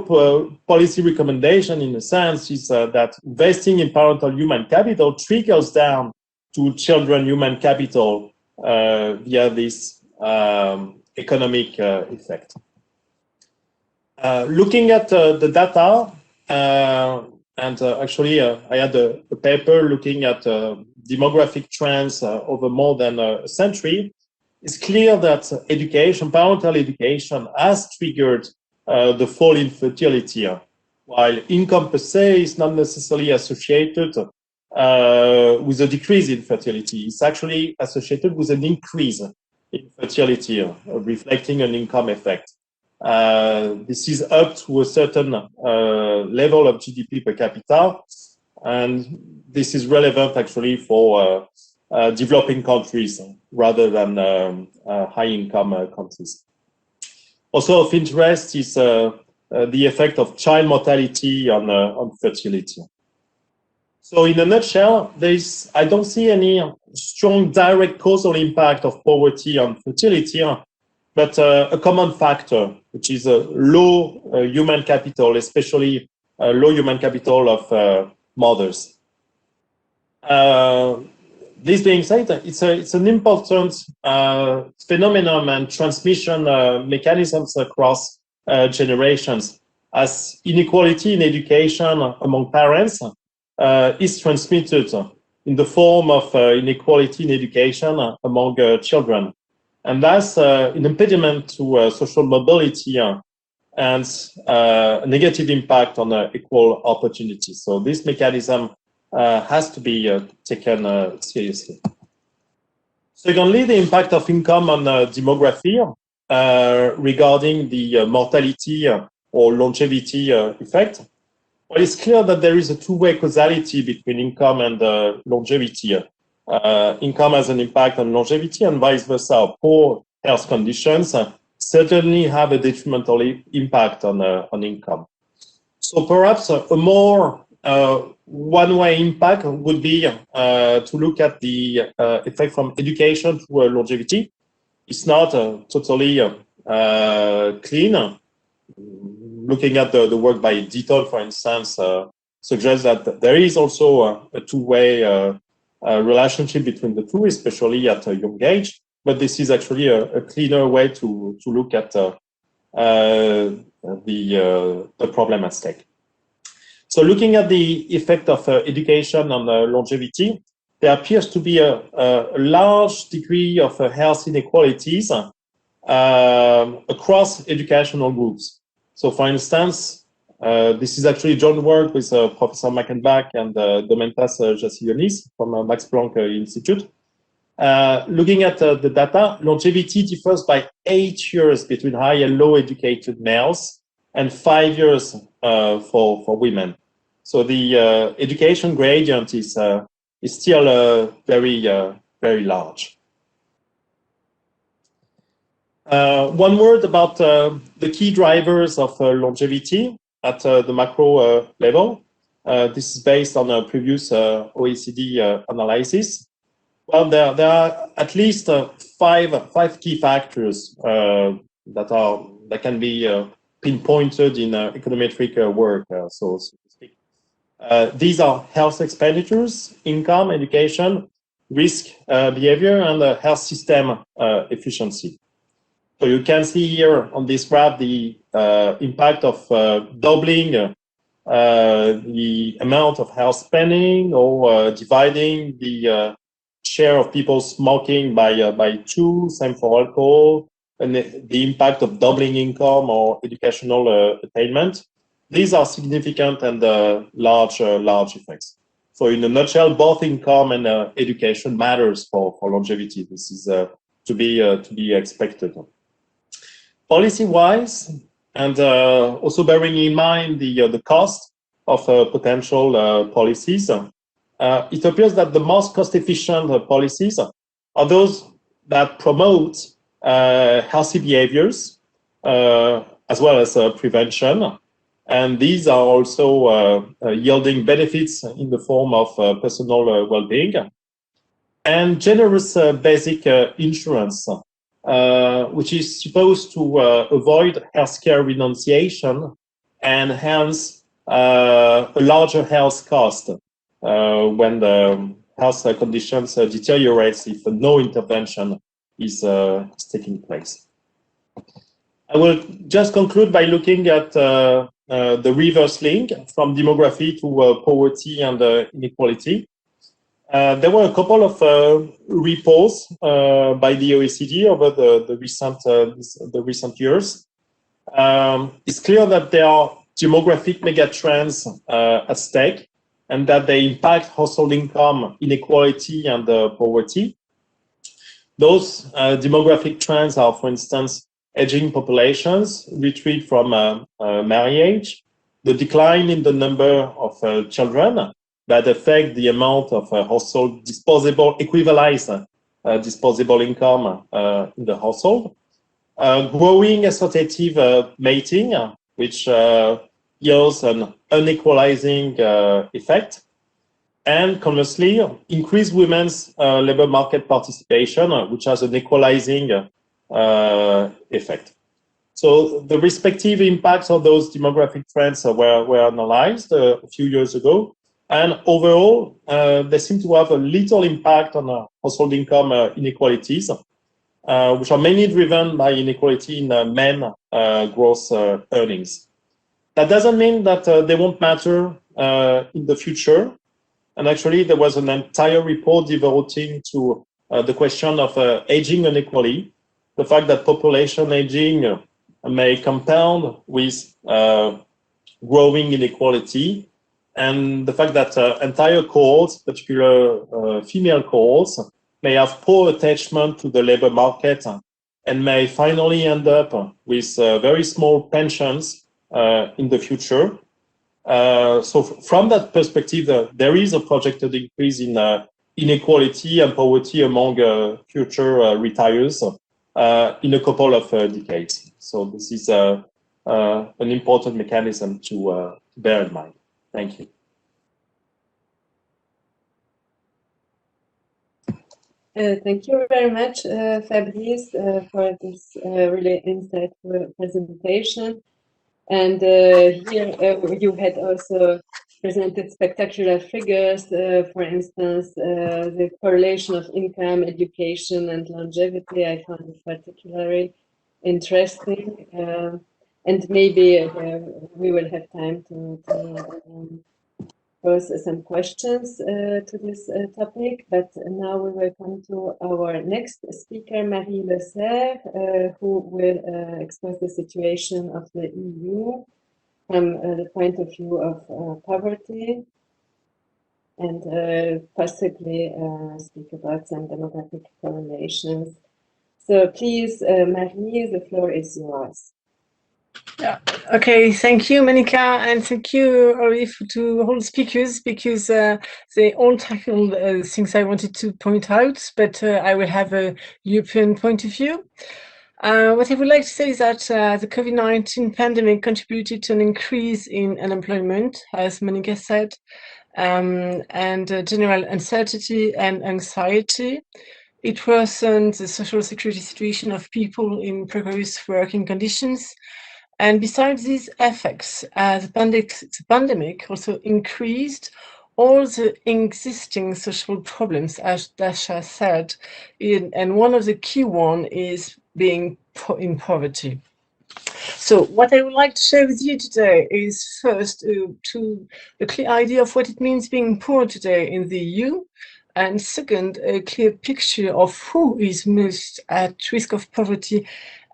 policy recommendation, in a sense, is that investing in parental human capital trickles down to children human capital via this economic effect. Looking at the data, and actually I had a paper looking at demographic trends over more than a century. It's clear that education, parental education, has triggered the fall in fertility, while income per se is not necessarily associated with a decrease in fertility. It's actually associated with an increase in fertility, reflecting an income effect. This is up to a certain level of GDP per capita, and this is relevant actually for developing countries rather than high-income countries. Also of interest is the effect of child mortality on fertility. So in a nutshell, I don't see any strong direct causal impact of poverty on fertility, but a common factor, which is a low human capital, especially low human capital of mothers. This being said, it's an important phenomenon and transmission mechanisms across generations, as inequality in education among parents is transmitted in the form of inequality in education among children. And that's an impediment to social mobility and a negative impact on equal opportunities. So this mechanism has to be taken seriously. Secondly, the impact of income on demography regarding the mortality or longevity effect. Well, it's clear that there is a two-way causality between income and longevity. Income has an impact on longevity and vice versa. Poor health conditions certainly have a detrimental impact on income. So perhaps a more one-way impact would be to look at the effect from education to longevity. It's not totally clean. Looking at the work by Deton, for instance, suggests that there is also a two-way relationship between the two, especially at a young age. But this is actually a cleaner way to look at the problem at stake. So looking at the effect of education on longevity, there appears to be a large degree of health inequalities across educational groups. So for instance, this is actually joint work with Professor Mackenbach and Domentas Jassilionis from Max Planck Institute. Looking at the data, longevity differs by 8 years between high and low educated males and 5 years for women. So the education gradient is still very large. One word about the key drivers of longevity at the macro level. This is based on a previous OECD analysis. Well, there are at least five key factors that can be pinpointed in econometric work, so to speak. These are health expenditures, income, education, risk behavior, and health system efficiency. So you can see here on this graph the impact of doubling the amount of health spending, or dividing the share of people smoking by 2, same for alcohol, and the impact of doubling income or educational attainment. These are significant and large effects. So in a nutshell, both income and education matters for longevity. This is to be expected. Policy-wise, and also bearing in mind the cost of potential policies, it appears that the most cost-efficient policies are those that promote healthy behaviors as well as prevention. And these are also yielding benefits in the form of personal well-being. And generous basic insurance, which is supposed to avoid healthcare renunciation and hence a larger health cost when the health conditions deteriorates if no intervention is taking place. I will just conclude by looking at the reverse link from demography to poverty and inequality. There were a couple of reports by the OECD over the recent years. It's clear that there are demographic megatrends at stake, and that they impact household income, inequality, and poverty. Those demographic trends are, for instance, aging populations, retreat from marriage, the decline in the number of children that affect the amount of household disposable, equivalized disposable income in the household, growing associative mating, which yields an unequalizing effect, and conversely, increased women's labor market participation, which has an equalizing effect. So the respective impacts of those demographic trends were analyzed a few years ago, and overall, they seem to have a little impact on household income inequalities, which are mainly driven by inequality in men gross earnings. That doesn't mean that they won't matter in the future. And actually, there was an entire report devoting to the question of aging unequally, the fact that population aging may compound with growing inequality, and the fact that entire cohorts, particular female cohorts, may have poor attachment to the labor market and may finally end up with very small pensions in the future. So from that perspective, there is a projected increase in inequality and poverty among future retirees in a couple of decades. So this is an important mechanism to bear in mind. Thank you. Thank you very much, Fabrice, for this really insightful presentation. And here you had also presented spectacular figures, for instance, the correlation of income, education, and longevity. I found it particularly interesting. And maybe we will have time to pose some questions to this topic. But now we will come to our next speaker, Marie LECERF, who will expose the situation of the EU from the point of view of poverty, and possibly speak about some demographic correlations. So please, Marie, the floor is yours. Yeah. Okay. Thank you, Monika, and thank you, to all speakers, because they all tackled things I wanted to point out, but I will have a European point of view. What I would like to say is that the COVID-19 pandemic contributed to an increase in unemployment, as Monika said, and general uncertainty and anxiety. It worsens the social security situation of people in precarious working conditions. And besides these effects, the pandemic also increased all the existing social problems, as Deša said, and one of the key ones is being in poverty. So what I would like to share with you today is first a clear idea of what it means being poor today in the EU, and second, a clear picture of who is most at risk of poverty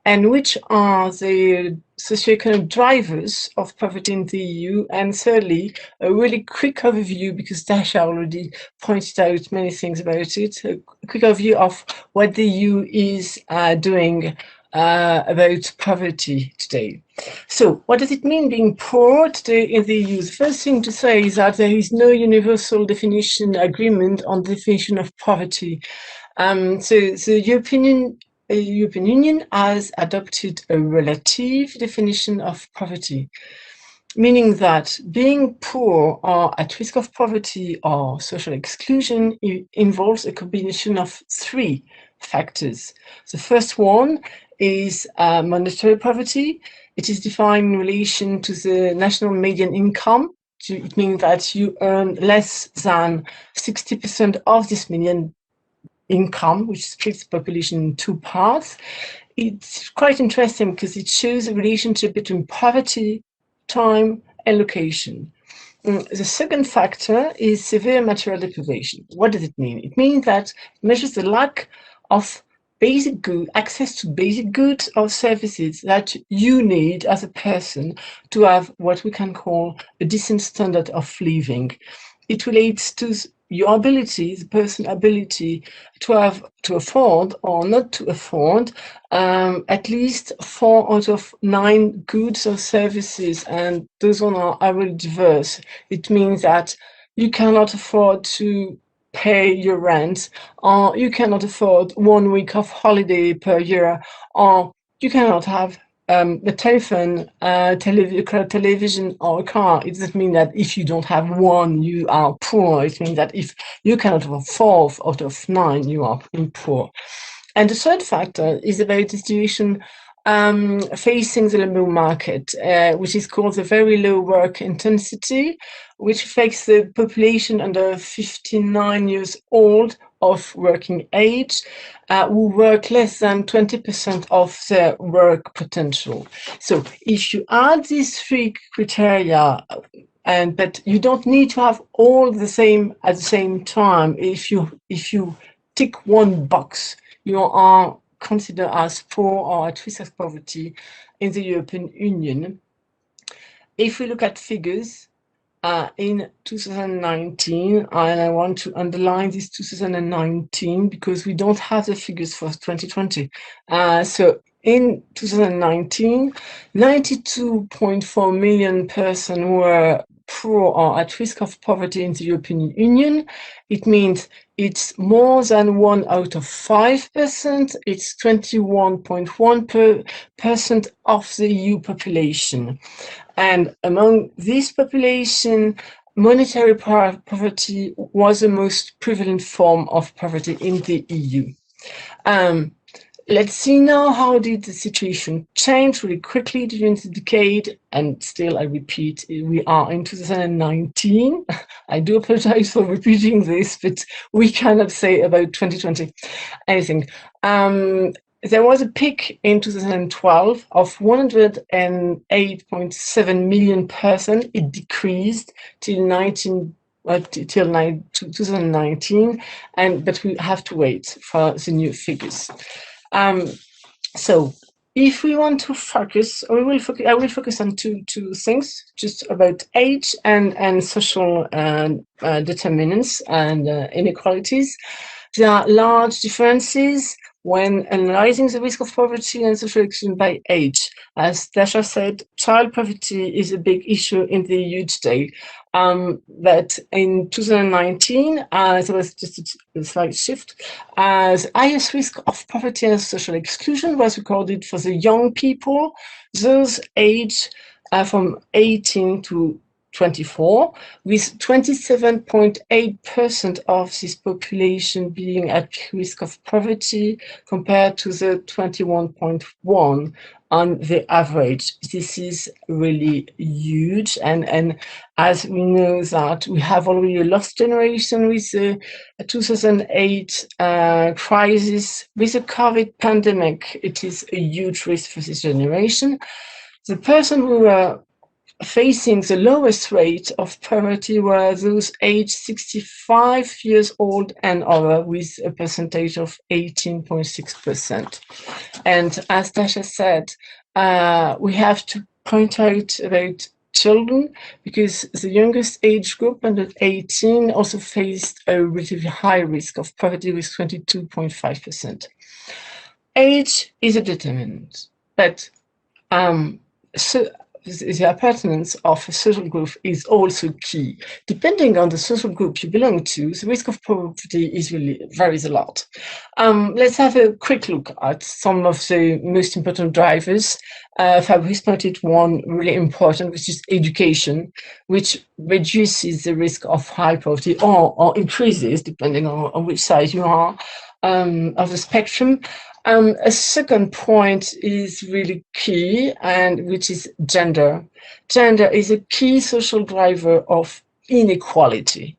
and which are the socioeconomic drivers of poverty in the EU, and thirdly, a really quick overview, because Deša already pointed out many things about it, a quick overview of what the EU is doing about poverty today. So what does it mean being poor today in the EU? The first thing to say is that there is no universal definition agreement on the definition of poverty. So the European Union has adopted a relative definition of poverty, meaning that being poor or at risk of poverty or social exclusion involves a combination of three factors. The first one is monetary poverty. It is defined in relation to the national median income. It means that you earn less than 60% of this median income, which splits the population in two parts. It's quite interesting because it shows a relationship between poverty, time, and location. The second factor is severe material deprivation. What does it mean? It means that it measures the lack of basic good, access to basic goods or services that you need as a person to have what we can call a decent standard of living. It relates to your ability, the person's ability to afford or not to afford at least 4 out of 9 goods or services, and those ones are really diverse. It means that you cannot afford to pay your rent, or you cannot afford 1 week of holiday per year, or you cannot have a telephone, television, or a car. It doesn't mean that if you don't have one, you are poor. It means that if you cannot have 4 out of 9, you are poor. And the third factor is about the situation facing the labour market, which is called the very low work intensity, which affects the population under 59 years old of working age, who work less than 20% of their work potential. So if you add these 3 criteria, but you don't need to have all the same at the same time. If you tick one box, you are considered as poor or at risk of poverty in the European Union. If we look at figures, in 2019, and I want to underline this 2019 because we don't have the figures for 2020. So in 2019, 92.4 million persons were poor or at risk of poverty in the European Union. It means it's more than 1 out of 5%. It's 21.1% of the EU population. And among this population, monetary poverty was the most prevalent form of poverty in the EU. Let's see now how did the situation change really quickly during the decade. And still, I repeat, we are in 2019. I do apologize for repeating this, but we cannot say about 2020 anything. There was a peak in 2012 of 108.7 million persons. It decreased till 2019, but we have to wait for the new figures. So if we want to focus, I will focus on two things, just about age and social determinants and inequalities. There are large differences when analyzing the risk of poverty and social exclusion by age. As Deša said, child poverty is a big issue in the EU today. But in 2019, there was just a slight shift. The highest risk of poverty and social exclusion was recorded for the young people, those aged from 18 to 2024, with 27.8% of this population being at risk of poverty compared to the 21.1% on the average. This is really huge, and as we know that we have already a lost generation with the 2008 crisis, with the COVID pandemic, it is a huge risk for this generation. The person who are facing the lowest rate of poverty were those aged 65 years old and over, with a percentage of 18.6%. And as Deša said, we have to point out about children, because the youngest age group, under 18, also faced a relatively high risk of poverty with 22.5%. Age is a determinant, but so the appartenance of a social group is also key. Depending on the social group you belong to, the risk of poverty is really varies a lot. Let's have a quick look at some of the most important drivers. Fabrice pointed one really important, which is education, which reduces the risk of high poverty or increases, depending on which side you are of the spectrum. A second point is really key, and which is gender. Gender is a key social driver of inequality.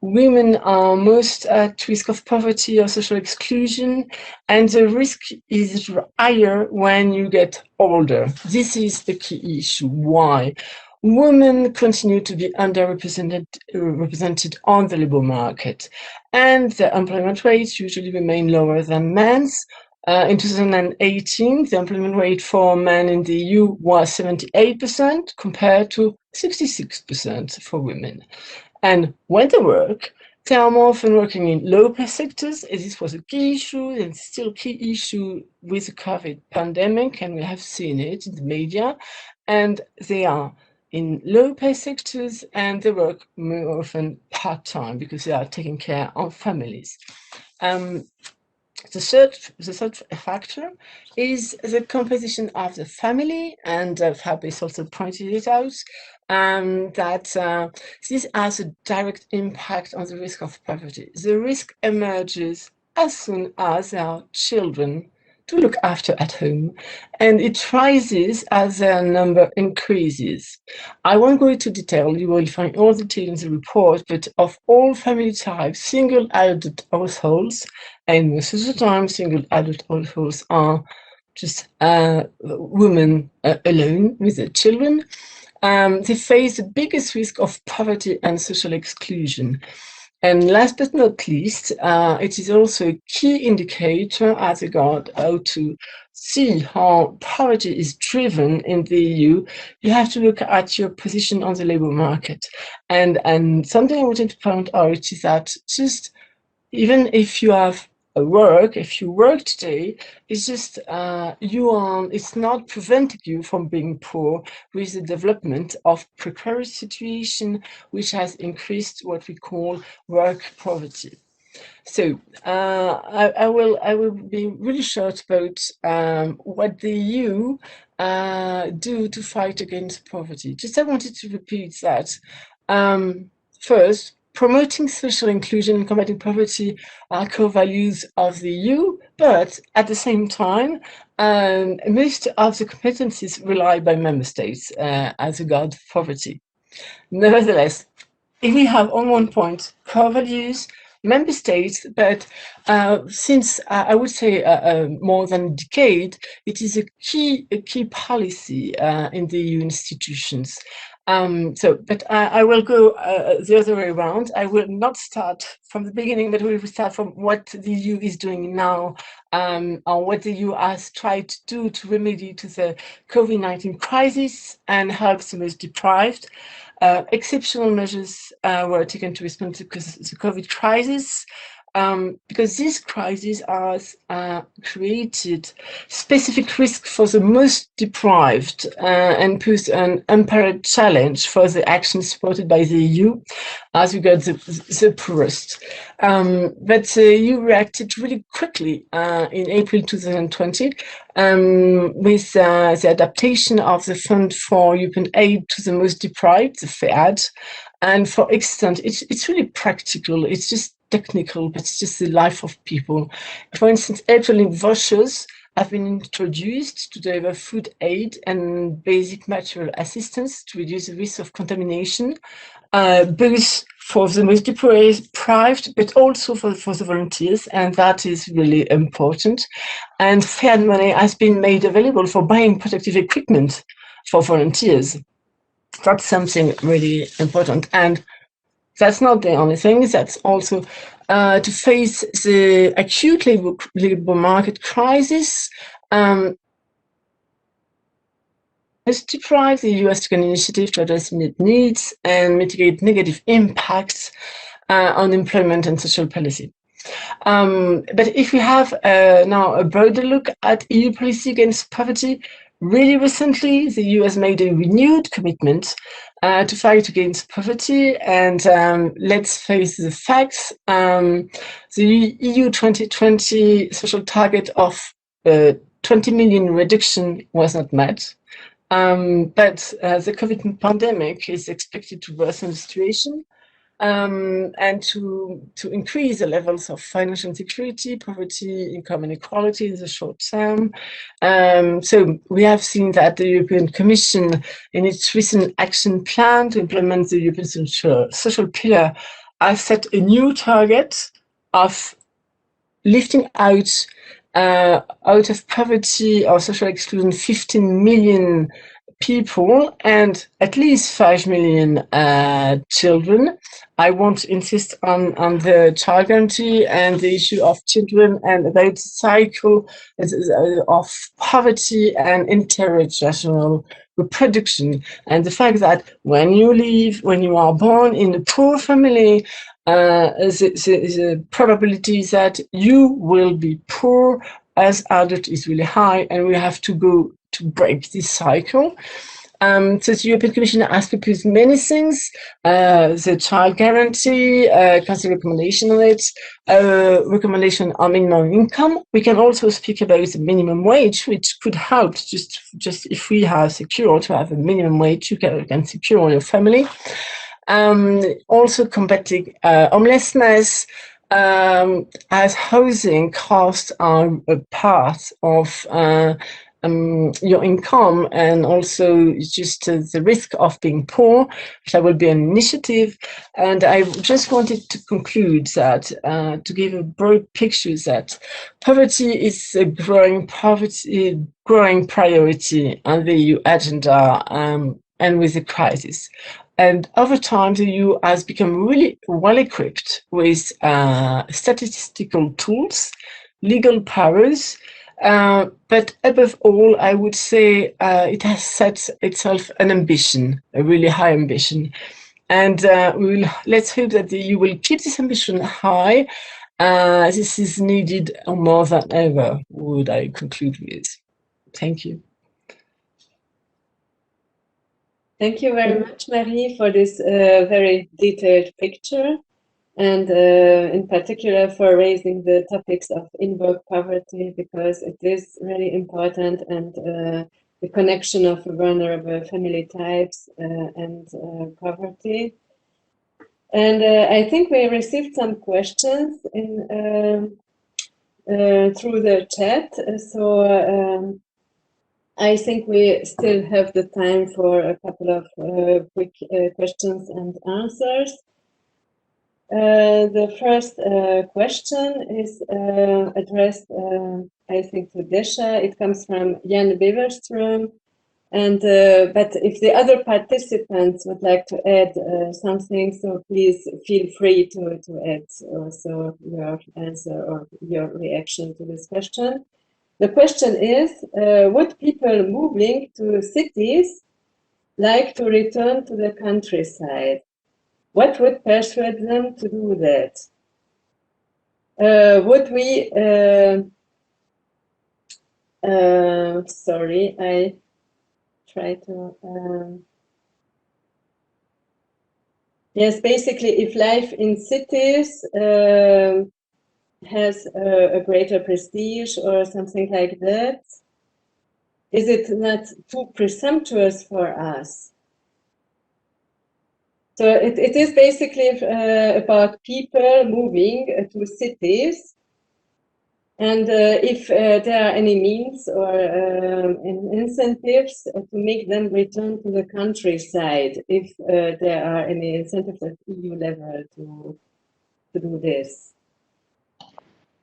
Women are most at risk of poverty or social exclusion, and the risk is higher when you get older. This is the key issue. Why? Women continue to be underrepresented on the labor market, and the employment rates usually remain lower than men's. In 2018, the employment rate for men in the EU was 78% compared to 66% for women. And when they work, they are more often working in low-pay sectors. This was a key issue and still a key issue with the COVID pandemic, and we have seen it in the media. And they are in low-pay sectors, and they work more often part-time because they are taking care of families. The third factor is the composition of the family, and Fabrice also pointed it out, that this has a direct impact on the risk of poverty. The risk emerges as soon as there are children to look after at home, and it rises as their number increases. I won't go into detail, you will find all the details in the report, but of all family types, single adult households, and most of the time single adult households are just women alone with their children, they face the biggest risk of poverty and social exclusion. And last but not least, it is also a key indicator as regards how to see how poverty is driven in the EU. You have to look at your position on the labor market. And something I wanted to point out is that just even if you have a work, if you work today, it's just it's not preventing you from being poor, with the development of precarious situation, which has increased what we call work poverty. So I will be really short about what the EU do to fight against poverty. Just I wanted to repeat that. First, promoting social inclusion and combating poverty are core values of the EU, but at the same time, most of the competencies rely by member states as regards poverty. Nevertheless, if we have on one point core values, member states, but since I would say more than a decade, it is a key policy in the EU institutions. But I will go the other way around. I will not start from the beginning, but we will start from what the EU is doing now, or what the EU has tried to do to remedy to the COVID-19 crisis and help the most deprived. Exceptional measures were taken to respond to the COVID crisis. because these crises are created specific risk for the most deprived and pose an unparalleled challenge for the action supported by the EU as regards the poorest. But the EU reacted really quickly in April 2020 with the adaptation of the Fund for European Aid to the Most Deprived, the FEAD. And for extent, it's really practical. It's just technical, but it's just the life of people. For instance, elderly vouchers have been introduced to deliver food aid and basic material assistance to reduce the risk of contamination, both for the most deprived, but also for the volunteers, and that is really important. And FEAD money has been made available for buying protective equipment for volunteers. That's something really important. And that's not the only thing. That's also to face the acute labor market crisis. Most deprived, the EU has taken initiative to address immediate needs and mitigate negative impacts on employment and social policy. But if we have now a broader look at EU policy against poverty, really recently, the EU has made a renewed commitment to fight against poverty, and let's face the facts. The EU 2020 social target of 20 million reduction was not met, but the COVID pandemic is expected to worsen the situation and to increase the levels of financial insecurity, poverty, income inequality in the short term. So we have seen that the European Commission, in its recent action plan to implement the European social pillar, has set a new target of lifting out of poverty or social exclusion 15 million people and at least 5 million children. I want to insist on the child guarantee and the issue of children and about the cycle of poverty and intergenerational reproduction, and the fact that when you are born in a poor family, the probability that you will be poor as adult is really high, and we have to go to break this cycle. So the European Commission has proposed many things, the child guarantee, council recommendation on it, recommendation on minimum income. We can also speak about the minimum wage, which could help just if we have secure to have a minimum wage, you can secure your family. Also combating homelessness, as housing costs are a part of your income, and also just the risk of being poor. That will be an initiative. And I just wanted to conclude that to give a broad picture that poverty is a growing priority on the EU agenda, and with the crisis. And over time, the EU has become really well equipped with statistical tools, legal powers, but above all, I would say it has set itself an ambition, a really high ambition. And let's hope that the EU will keep this ambition high. This is needed more than ever, would I conclude with. Thank you. Thank you very much, Marie, for this very detailed picture, and in particular for raising the topics of in-work poverty, because it is really important, and the connection of vulnerable family types and poverty. And I think we received some questions through the chat, so I think we still have the time for a couple of quick questions and answers. The first question is addressed, I think, to Deša. It comes from Jan Beverström. And but if the other participants would like to add something, so please feel free to add also your answer or your reaction to this question. The question is, would people moving to cities like to return to the countryside? What would persuade them to do that? would we, sorry, I try to, yes, basically, if life in cities has a greater prestige or something like that, is it not too presumptuous for us? So it is basically about people moving to cities, and if there are any means or incentives to make them return to the countryside, if there are any incentives at EU level to do this.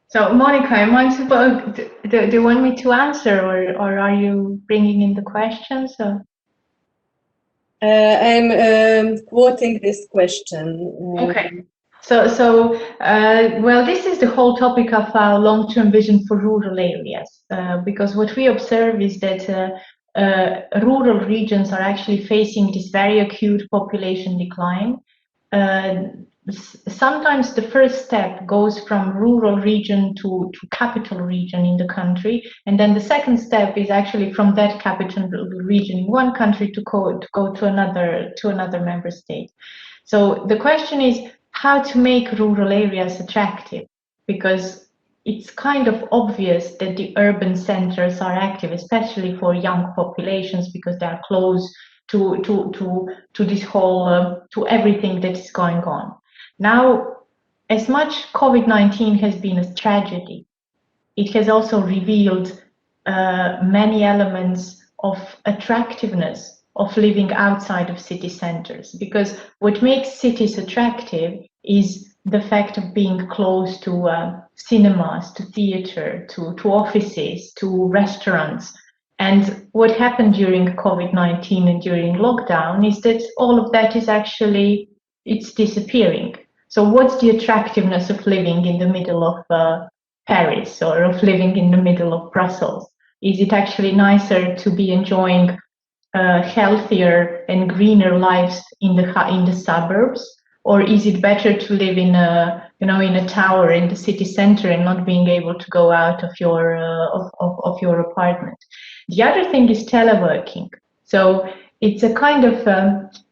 So, Monika, am I supposed? Do you want me to answer, or are you bringing in the questions? Or? I'm quoting this question. Okay. Well, this is the whole topic of our long-term vision for rural areas, because what we observe is that rural regions are actually facing this very acute population decline. Sometimes the first step goes from rural region to capital region in the country, and then the second step is actually from that capital region in one country to go to another member state. So the question is how to make rural areas attractive, because it's kind of obvious that the urban centers are active, especially for young populations, because they are close to this whole to everything that is going on. Now, as much COVID-19 has been a tragedy, it has also revealed many elements of attractiveness of living outside of city centers, because what makes cities attractive is the fact of being close to cinemas, to theater, to offices, to restaurants. And what happened during COVID-19 and during lockdown is that all of that is actually, it's disappearing. So what's the attractiveness of living in the middle of Paris or of living in the middle of Brussels? Is it actually nicer to be enjoying healthier and greener lives in the suburbs, or is it better to live in a in a tower in the city center and not being able to go out of your apartment? The other thing is teleworking. So it's a kind of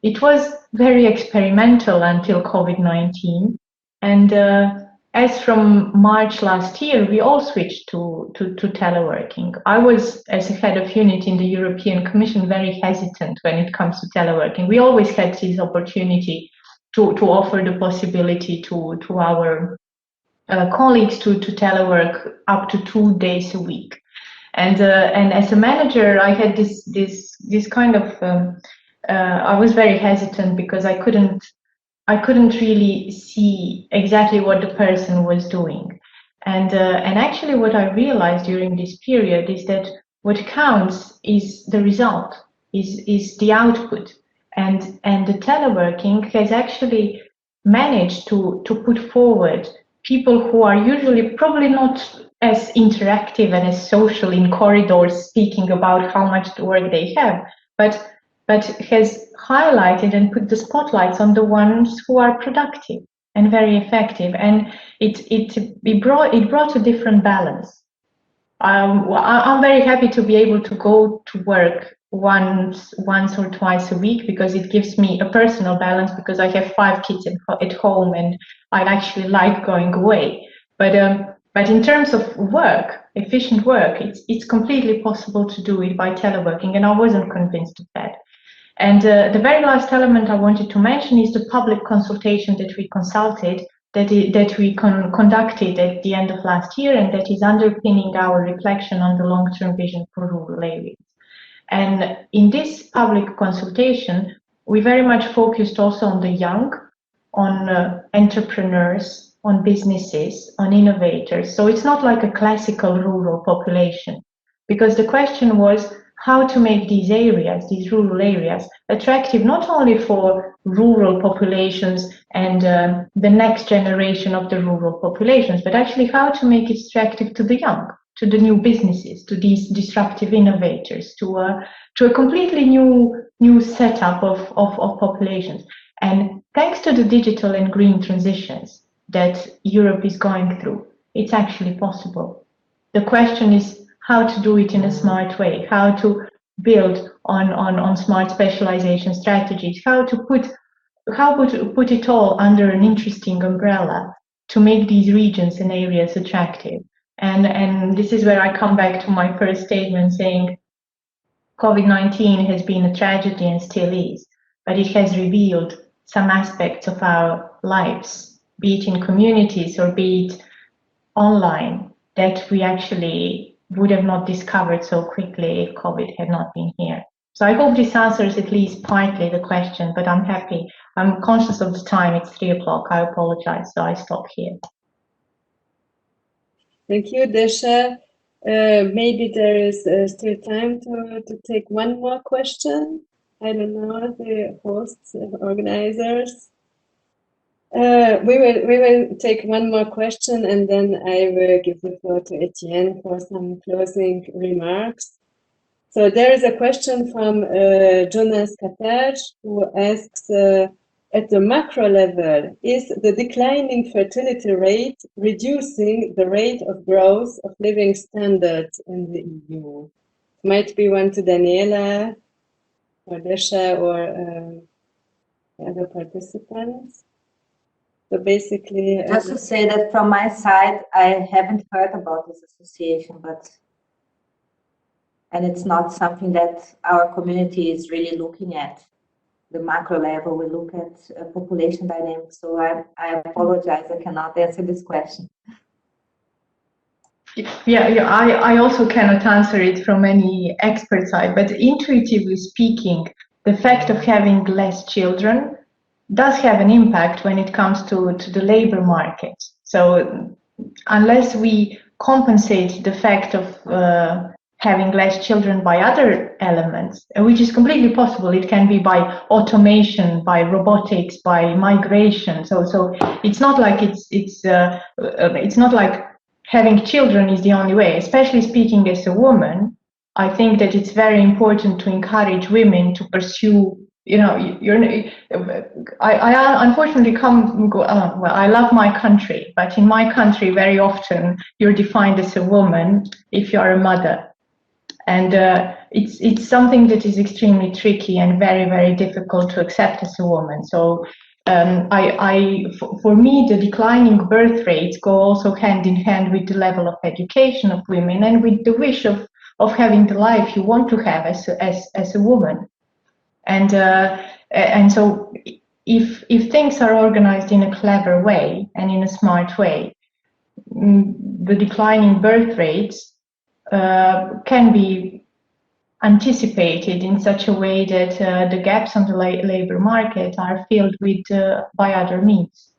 it was very experimental until COVID-19, and as from March last year, we all switched to teleworking. I was, as a head of unit in the European Commission, very hesitant when it comes to teleworking. We always had this opportunity to offer the possibility to our colleagues to telework up to 2 days a week. And as a manager, I had this kind of I was very hesitant because I couldn't really see exactly what the person was doing. And actually what I realized during this period is that what counts is the result, is the output. And the teleworking has actually managed to put forward people who are usually probably not as interactive and as social in corridors speaking about how much work they have, but has highlighted and put the spotlights on the ones who are productive and very effective, and it brought a different balance. I'm very happy to be able to go to work once or twice a week, because it gives me a personal balance, because I have 5 kids at home and I actually like going away. But in terms of work, efficient work, it's completely possible to do it by teleworking, and I wasn't convinced of that. And the very last element I wanted to mention is the public consultation that we consulted, that we conducted at the end of last year, and that is underpinning our reflection on the long-term vision for rural areas. And in this public consultation, we very much focused also on the young, on entrepreneurs, on businesses, on innovators. So it's not like a classical rural population, because the question was how to make these areas, these rural areas, attractive not only for rural populations and the next generation of the rural populations, but actually how to make it attractive to the young, to the new businesses, to these disruptive innovators, to a completely new setup of populations. And thanks to the digital and green transitions that Europe is going through, it's actually possible. The question is how to do it in a smart way, how to build on smart specialization strategies, how to put it all under an interesting umbrella to make these regions and areas attractive. And this is where I come back to my first statement saying COVID-19 has been a tragedy and still is, but it has revealed some aspects of our lives, be it in communities or be it online, that we actually would have not discovered so quickly if COVID had not been here. So I hope this answers at least partly the question, but I'm happy. I'm conscious of the time, it's 3 o'clock, I apologize, so I stop here. Thank you, Deša. Maybe there is still time to take one more question. I don't know, the hosts, organizers. We will take one more question, and then I will give the floor to Etienne for some closing remarks. So there is a question from Jonas Kataj, who asks, at the macro level, is the declining fertility rate reducing the rate of growth of living standards in the EU? Might be one to Daniela or Deša or other participants. So basically, just to say that from my side, I haven't heard about this association, and it's not something that our community is really looking at. The macro level, we look at population dynamics. So I apologize, I cannot answer this question. Yeah, I also cannot answer it from any expert side, but intuitively speaking, the fact of having less children does have an impact when it comes to the labor market. So unless we compensate the fact of having less children by other elements, which is completely possible, it can be by automation, by robotics, by migration. So it's not like it's not like having children is the only way. Especially speaking as a woman, I think that it's very important to encourage women to pursue. You know, I unfortunately well, I love my country, but in my country, very often you're defined as a woman if you are a mother, and it's something that is extremely tricky and very, very difficult to accept as a woman. So for me, the declining birth rates go also hand in hand with the level of education of women and with the wish of having the life you want to have as a woman. And so if things are organized in a clever way and in a smart way, the declining birth rates can be anticipated in such a way that the gaps on the labor market are filled with by other means,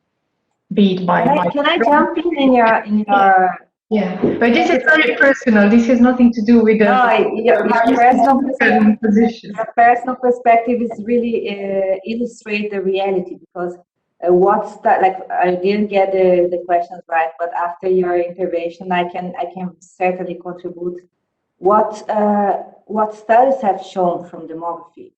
be it by. Can I jump in your? Yeah, but this is very personal. This has nothing to do with your personal perspective is really illustrate the reality, because what's that, like, I didn't get the questions right, but after your intervention, I can certainly contribute. What studies have shown from demography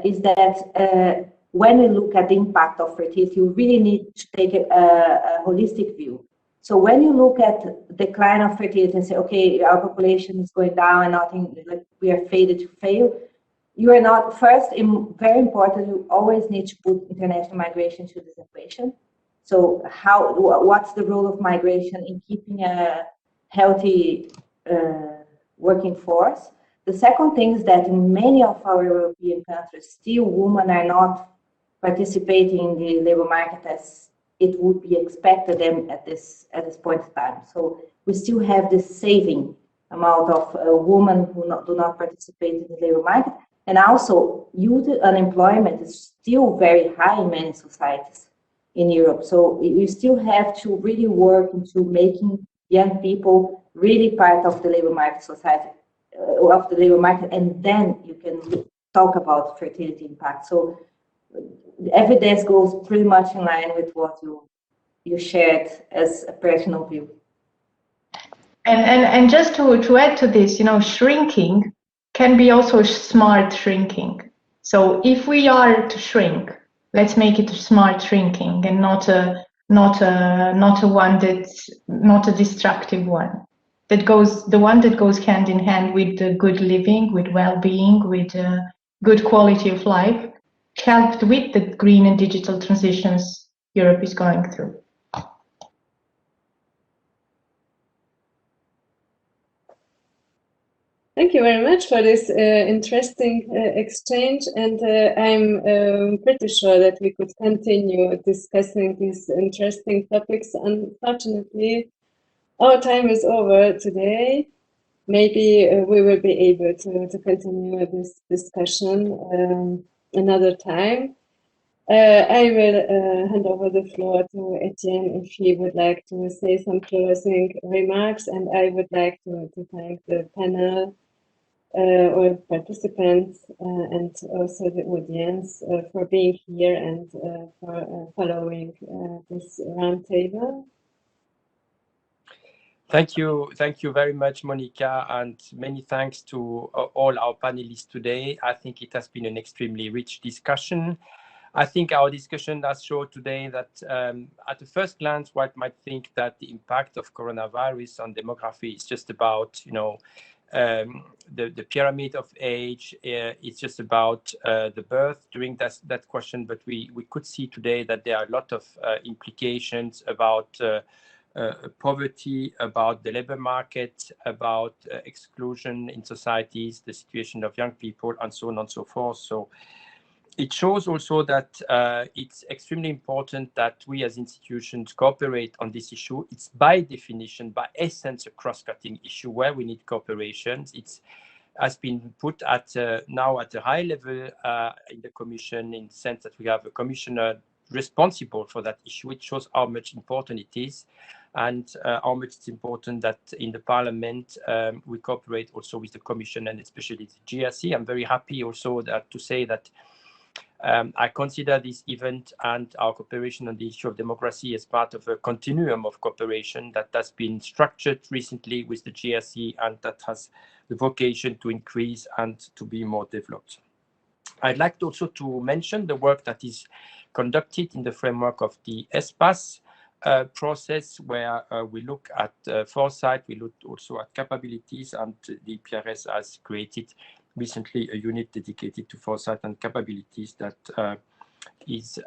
is that when we look at the impact of fertility, you really need to take a holistic view. So when you look at decline of fertility and say, okay, our population is going down and nothing, like we are fated to fail, you are not, first, very important, you always need to put international migration to this equation. So what's the role of migration in keeping a healthy working force? The second thing is that in many of our European countries, still women are not participating in the labor market as it would be expected them at this point in time. So we still have this saving amount of women who do not participate in the labor market. And also, youth unemployment is still very high in many societies in Europe. So you still have to really work into making young people really part of the labor market society, of the labor market, and then you can talk about fertility impact. So the evidence goes pretty much in line with what you shared as a personal view. And just to add to this, you know, shrinking can be also smart shrinking. So if we are to shrink, let's make it a smart shrinking and not a not a destructive one. The one that goes hand in hand with good living, with well-being, with good quality of life, helped with the green and digital transitions Europe is going through. Thank you very much for this interesting exchange, and I'm pretty sure that we could continue discussing these interesting topics. Unfortunately, our time is over today. Maybe we will be able to continue this discussion another time. I will hand over the floor to Etienne if he would like to say some closing remarks, and I would like to thank the panel or participants and also the audience for being here and for following this roundtable. Thank you very much, Monika, and many thanks to all our panelists today. I think it has been an extremely rich discussion. I think our discussion has shown today that at the first glance, one might think that the impact of coronavirus on demography is just about, the pyramid of age. It's just about the birth during that question, but we could see today that there are a lot of implications about poverty, about the labor market, about exclusion in societies, the situation of young people, and so on and so forth. So it shows also that it's extremely important that we as institutions cooperate on this issue. It's by definition, by essence, a cross-cutting issue where we need cooperation. It has been put now at a high level in the Commission, in the sense that we have a commissioner responsible for that issue. It shows how much important it is, and how much it's important that in the Parliament we cooperate also with the Commission and especially the GRC. I'm very happy also to say that I consider this event and our cooperation on the issue of democracy as part of a continuum of cooperation that has been structured recently with the GRC and that has the vocation to increase and to be more developed. I'd like also to mention the work that is conducted in the framework of the ESPAS process, where we look at foresight, we look also at capabilities, and the EPRS has created recently a unit dedicated to foresight and capabilities that is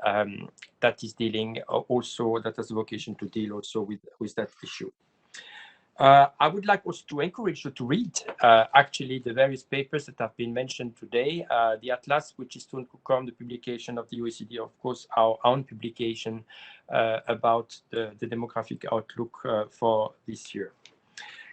dealing also, that has a vocation to deal also with that issue. I would like also to encourage you to read actually the various papers that have been mentioned today, the Atlas, which is soon to come, the publication of the OECD, of course, our own publication about the demographic outlook for this year.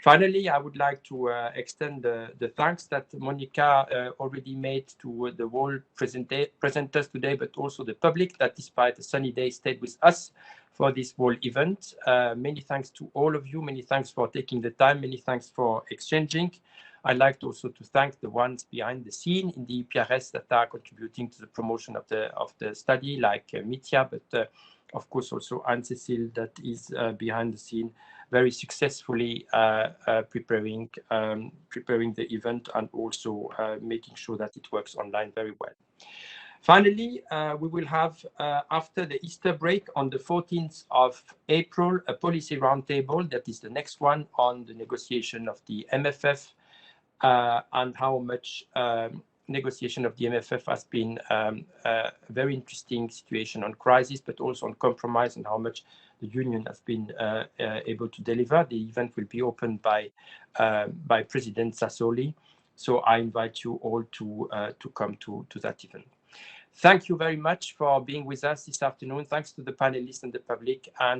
Finally, I would like to extend the thanks that Monika already made to the whole presenters today, but also the public that despite a sunny day stayed with us for this whole event. Many thanks to all of you. Many thanks for taking the time. Many thanks for exchanging. I'd like also to thank the ones behind the scene in the EPRS that are contributing to the promotion of the study, like Mitya, but of course also Anne-Cécile that is behind the scene, very successfully preparing the event and also making sure that it works online very well. Finally, we will have, after the Easter break on the 14th of April, a policy roundtable. That is the next one on the negotiation of the MFF and how much negotiation of the MFF has been a very interesting situation on crisis, but also on compromise, and how much the Union has been able to deliver. The event will be opened by President Sassoli. So I invite you all to come to that event. Thank you very much for being with us this afternoon. Thanks to the panelists and the public, and